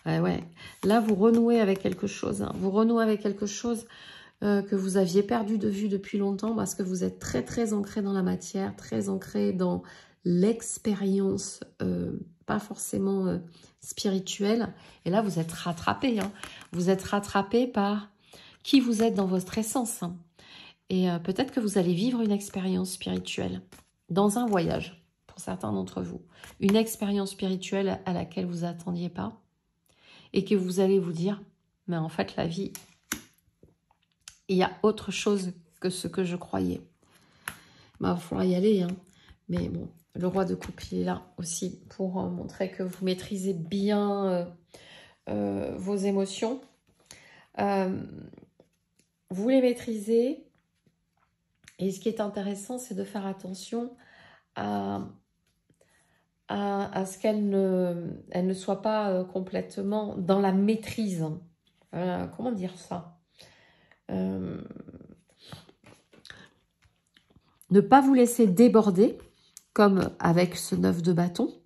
[SPEAKER 1] Ouais. Là, vous renouez avec quelque chose. Hein. Vous renouez avec quelque chose que vous aviez perdu de vue depuis longtemps parce que vous êtes très, très ancré dans la matière, très ancré dans l'expérience, pas forcément spirituelle. Et là, vous êtes rattrapé. Hein. Vous êtes rattrapé par qui vous êtes dans votre essence. Hein. Et peut-être que vous allez vivre une expérience spirituelle dans un voyage, pour certains d'entre vous. Une expérience spirituelle à laquelle vous attendiez pas. Et que vous allez vous dire, mais en fait, la vie, il y a autre chose que ce que je croyais. Bah, il faudra y aller. Hein. Mais bon, le roi de coupe, il est là aussi pour montrer que vous maîtrisez bien vos émotions. Vous les maîtrisez. Et ce qui est intéressant, c'est de faire attention à ce qu'elle ne soit pas complètement dans la maîtrise. Comment dire ça ? Ne pas vous laisser déborder, comme avec ce 9 de bâton,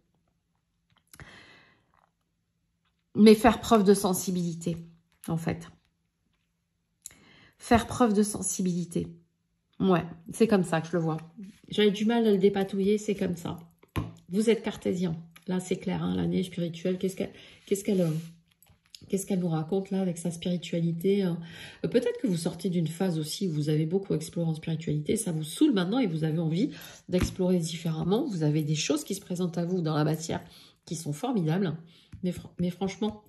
[SPEAKER 1] mais faire preuve de sensibilité, en fait. Faire preuve de sensibilité. Ouais, c'est comme ça que je le vois. J'avais du mal à le dépatouiller, c'est comme ça. Vous êtes cartésien. Là, c'est clair, hein, l'année spirituelle. Qu'est-ce qu'elle nous raconte là avec sa spiritualité hein. Peut-être que vous sortez d'une phase aussi où vous avez beaucoup exploré en spiritualité. Ça vous saoule maintenant et vous avez envie d'explorer différemment. Vous avez des choses qui se présentent à vous dans la matière qui sont formidables. Mais franchement,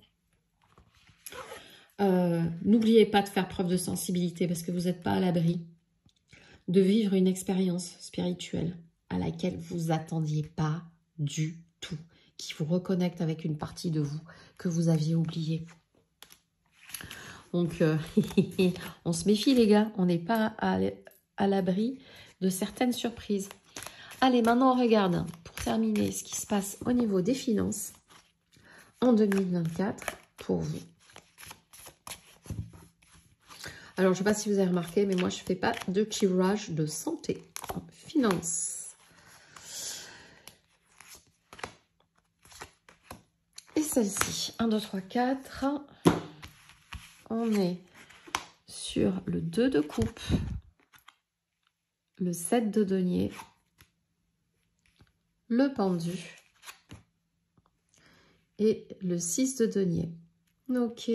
[SPEAKER 1] n'oubliez pas de faire preuve de sensibilité parce que vous n'êtes pas à l'abri de vivre une expérience spirituelle à laquelle vous attendiez pas du tout, qui vous reconnecte avec une partie de vous que vous aviez oubliée. Donc, on se méfie les gars, on n'est pas à l'abri de certaines surprises. Allez, maintenant on regarde, pour terminer, ce qui se passe au niveau des finances en 2024 pour vous. Alors, je ne sais pas si vous avez remarqué, mais moi, je ne fais pas de tirage de santé en finance. Et celle-ci, 1, 2, 3, 4. On est sur le 2 de coupe, le 7 de denier, le pendu et le 6 de denier. Ok.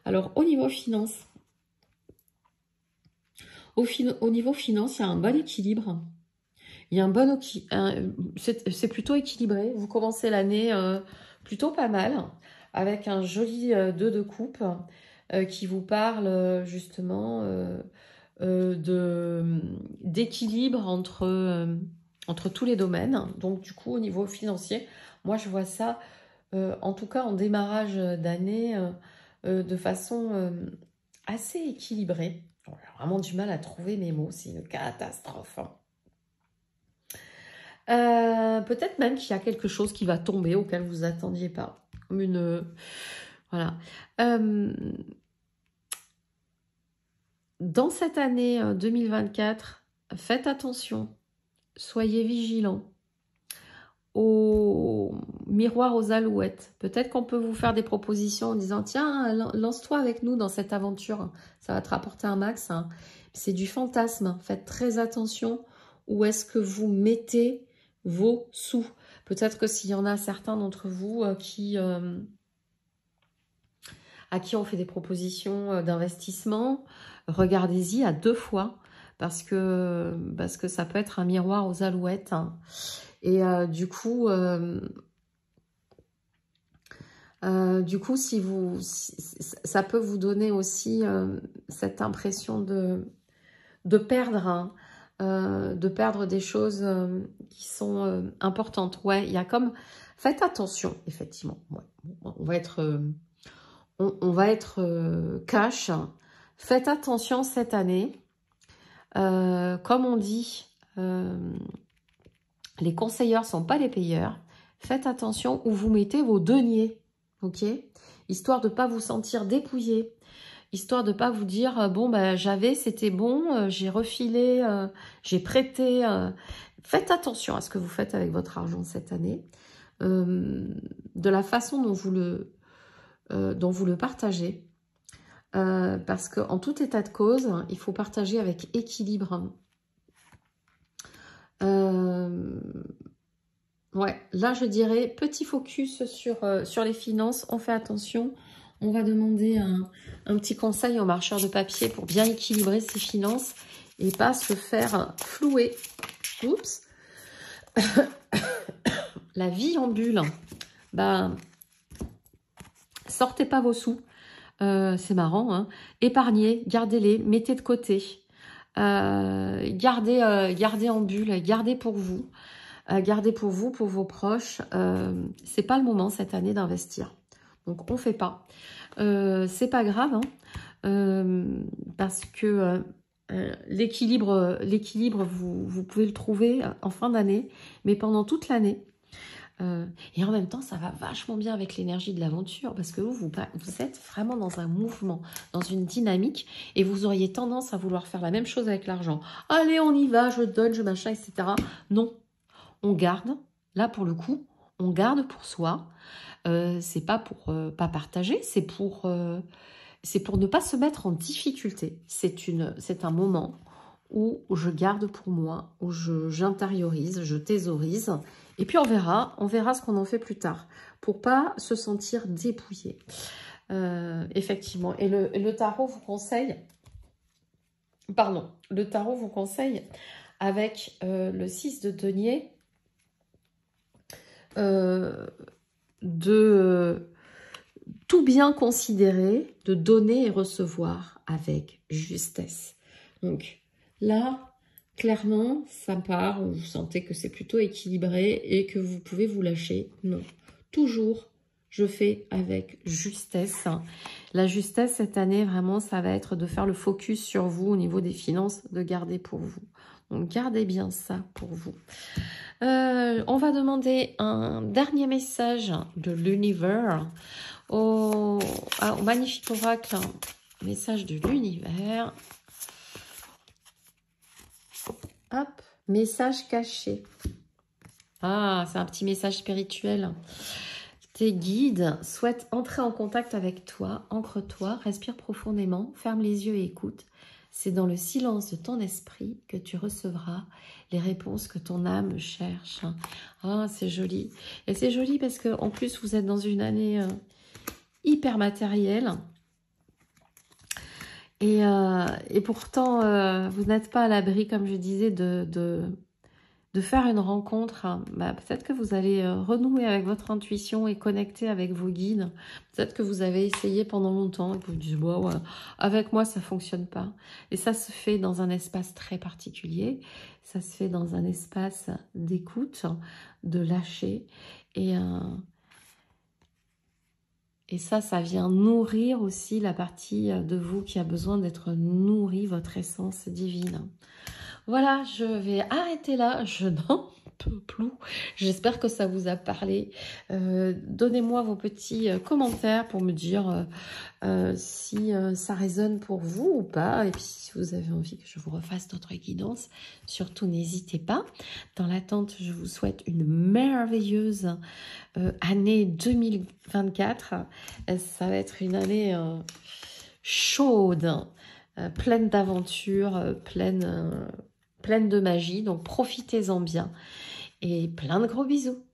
[SPEAKER 1] Alors, au niveau finance, au niveau finance, il y a un bon équilibre. Il y a un bon c'est plutôt équilibré. Vous commencez l'année plutôt pas mal, avec un joli 2 de coupe qui vous parle justement d'équilibre entre tous les domaines. Donc du coup, au niveau financier, moi je vois ça, en tout cas en démarrage d'année, de façon assez équilibrée. J'ai vraiment du mal à trouver mes mots, c'est une catastrophe, hein. Peut-être même qu'il y a quelque chose qui va tomber auquel vous attendiez pas. Comme une... voilà. Dans cette année 2024, faites attention. Soyez vigilants au miroir aux alouettes. Peut-être qu'on peut vous faire des propositions en disant « Tiens, lance-toi avec nous dans cette aventure. Ça va te rapporter un max. Hein. » C'est du fantasme. Faites très attention où est-ce que vous mettez vos sous. Peut-être que s'il y en a certains d'entre vous à qui on fait des propositions d'investissement, regardez-y à 2 fois parce que ça peut être un miroir aux alouettes. Hein. Et du coup, si ça peut vous donner aussi cette impression de perdre, hein, de perdre des choses qui sont importantes. Ouais, il y a comme... Faites attention, effectivement. Ouais. On va être, cash. Faites attention cette année. Comme on dit, les conseilleurs ne sont pas les payeurs. Faites attention où vous mettez vos deniers. Ok, histoire de ne pas vous sentir dépouillé. Histoire de ne pas vous dire, bon, ben, j'avais, c'était bon, j'ai refilé, j'ai prêté. Faites attention à ce que vous faites avec votre argent cette année. De la façon dont vous le partagez. Parce qu'en tout état de cause, il faut partager avec équilibre. Ouais, là je dirais petit focus sur les finances, on fait attention. On va demander un petit conseil au marcheur de papier pour bien équilibrer ses finances et pas se faire flouer. Oups. La vie en bulle. Bah, sortez pas vos sous. C'est marrant, hein. Épargnez, gardez-les, mettez de côté. Gardez en bulle, gardez pour vous. Gardez pour vous, pour vos proches. C'est pas le moment cette année d'investir. Donc on fait pas. C'est pas grave, hein, parce que l'équilibre, vous pouvez le trouver en fin d'année, mais pendant toute l'année. Et en même temps, ça va vachement bien avec l'énergie de l'aventure, parce que vous êtes vraiment dans un mouvement, dans une dynamique, et vous auriez tendance à vouloir faire la même chose avec l'argent. Allez, on y va, je donne, je machin, etc. Non. On garde, là pour le coup, on garde pour soi. C'est pas pour pas partager, c'est pour ne pas se mettre en difficulté. C'est un moment où je garde pour moi, où j'intériorise, je thésaurise. Et puis on verra ce qu'on en fait plus tard, pour pas se sentir dépouillé. Effectivement. Et le tarot vous conseille, avec le 6 de denier, de tout bien considérer, de donner et recevoir avec justesse. Donc là, clairement, ça part, vous sentez que c'est plutôt équilibré et que vous pouvez vous lâcher. Non, toujours, je fais avec justesse. La justesse cette année, vraiment, ça va être de faire le focus sur vous au niveau des finances, de garder pour vous. Donc gardez bien ça pour vous. On va demander un dernier message de l'univers au magnifique oracle, message de l'univers. Hop, message caché. Ah, c'est un petit message spirituel. Tes guides souhaitent entrer en contact avec toi. Ancre-toi, respire profondément, ferme les yeux et écoute. C'est dans le silence de ton esprit que tu recevras les réponses que ton âme cherche. Ah, c'est joli. Et c'est joli parce qu'en plus, vous êtes dans une année hyper matériel. Et pourtant, vous n'êtes pas à l'abri, comme je disais, de faire une rencontre. Bah, peut-être que vous allez renouer avec votre intuition et connecter avec vos guides. Peut-être que vous avez essayé pendant longtemps et que vous vous dites, ouais, avec moi, ça ne fonctionne pas. Et ça se fait dans un espace très particulier. Ça se fait dans un espace d'écoute, de lâcher. Et ça vient nourrir aussi la partie de vous qui a besoin d'être nourrie, votre essence divine. Voilà, je vais arrêter là, je n'en peux plus. J'espère que ça vous a parlé. Donnez-moi vos petits commentaires pour me dire si ça résonne pour vous ou pas. Et puis si vous avez envie que je vous refasse d'autres guidances, surtout n'hésitez pas. Dans l'attente, je vous souhaite une merveilleuse année 2024. Ça va être une année chaude, pleine d'aventures, pleine de magie, donc profitez-en bien et plein de gros bisous.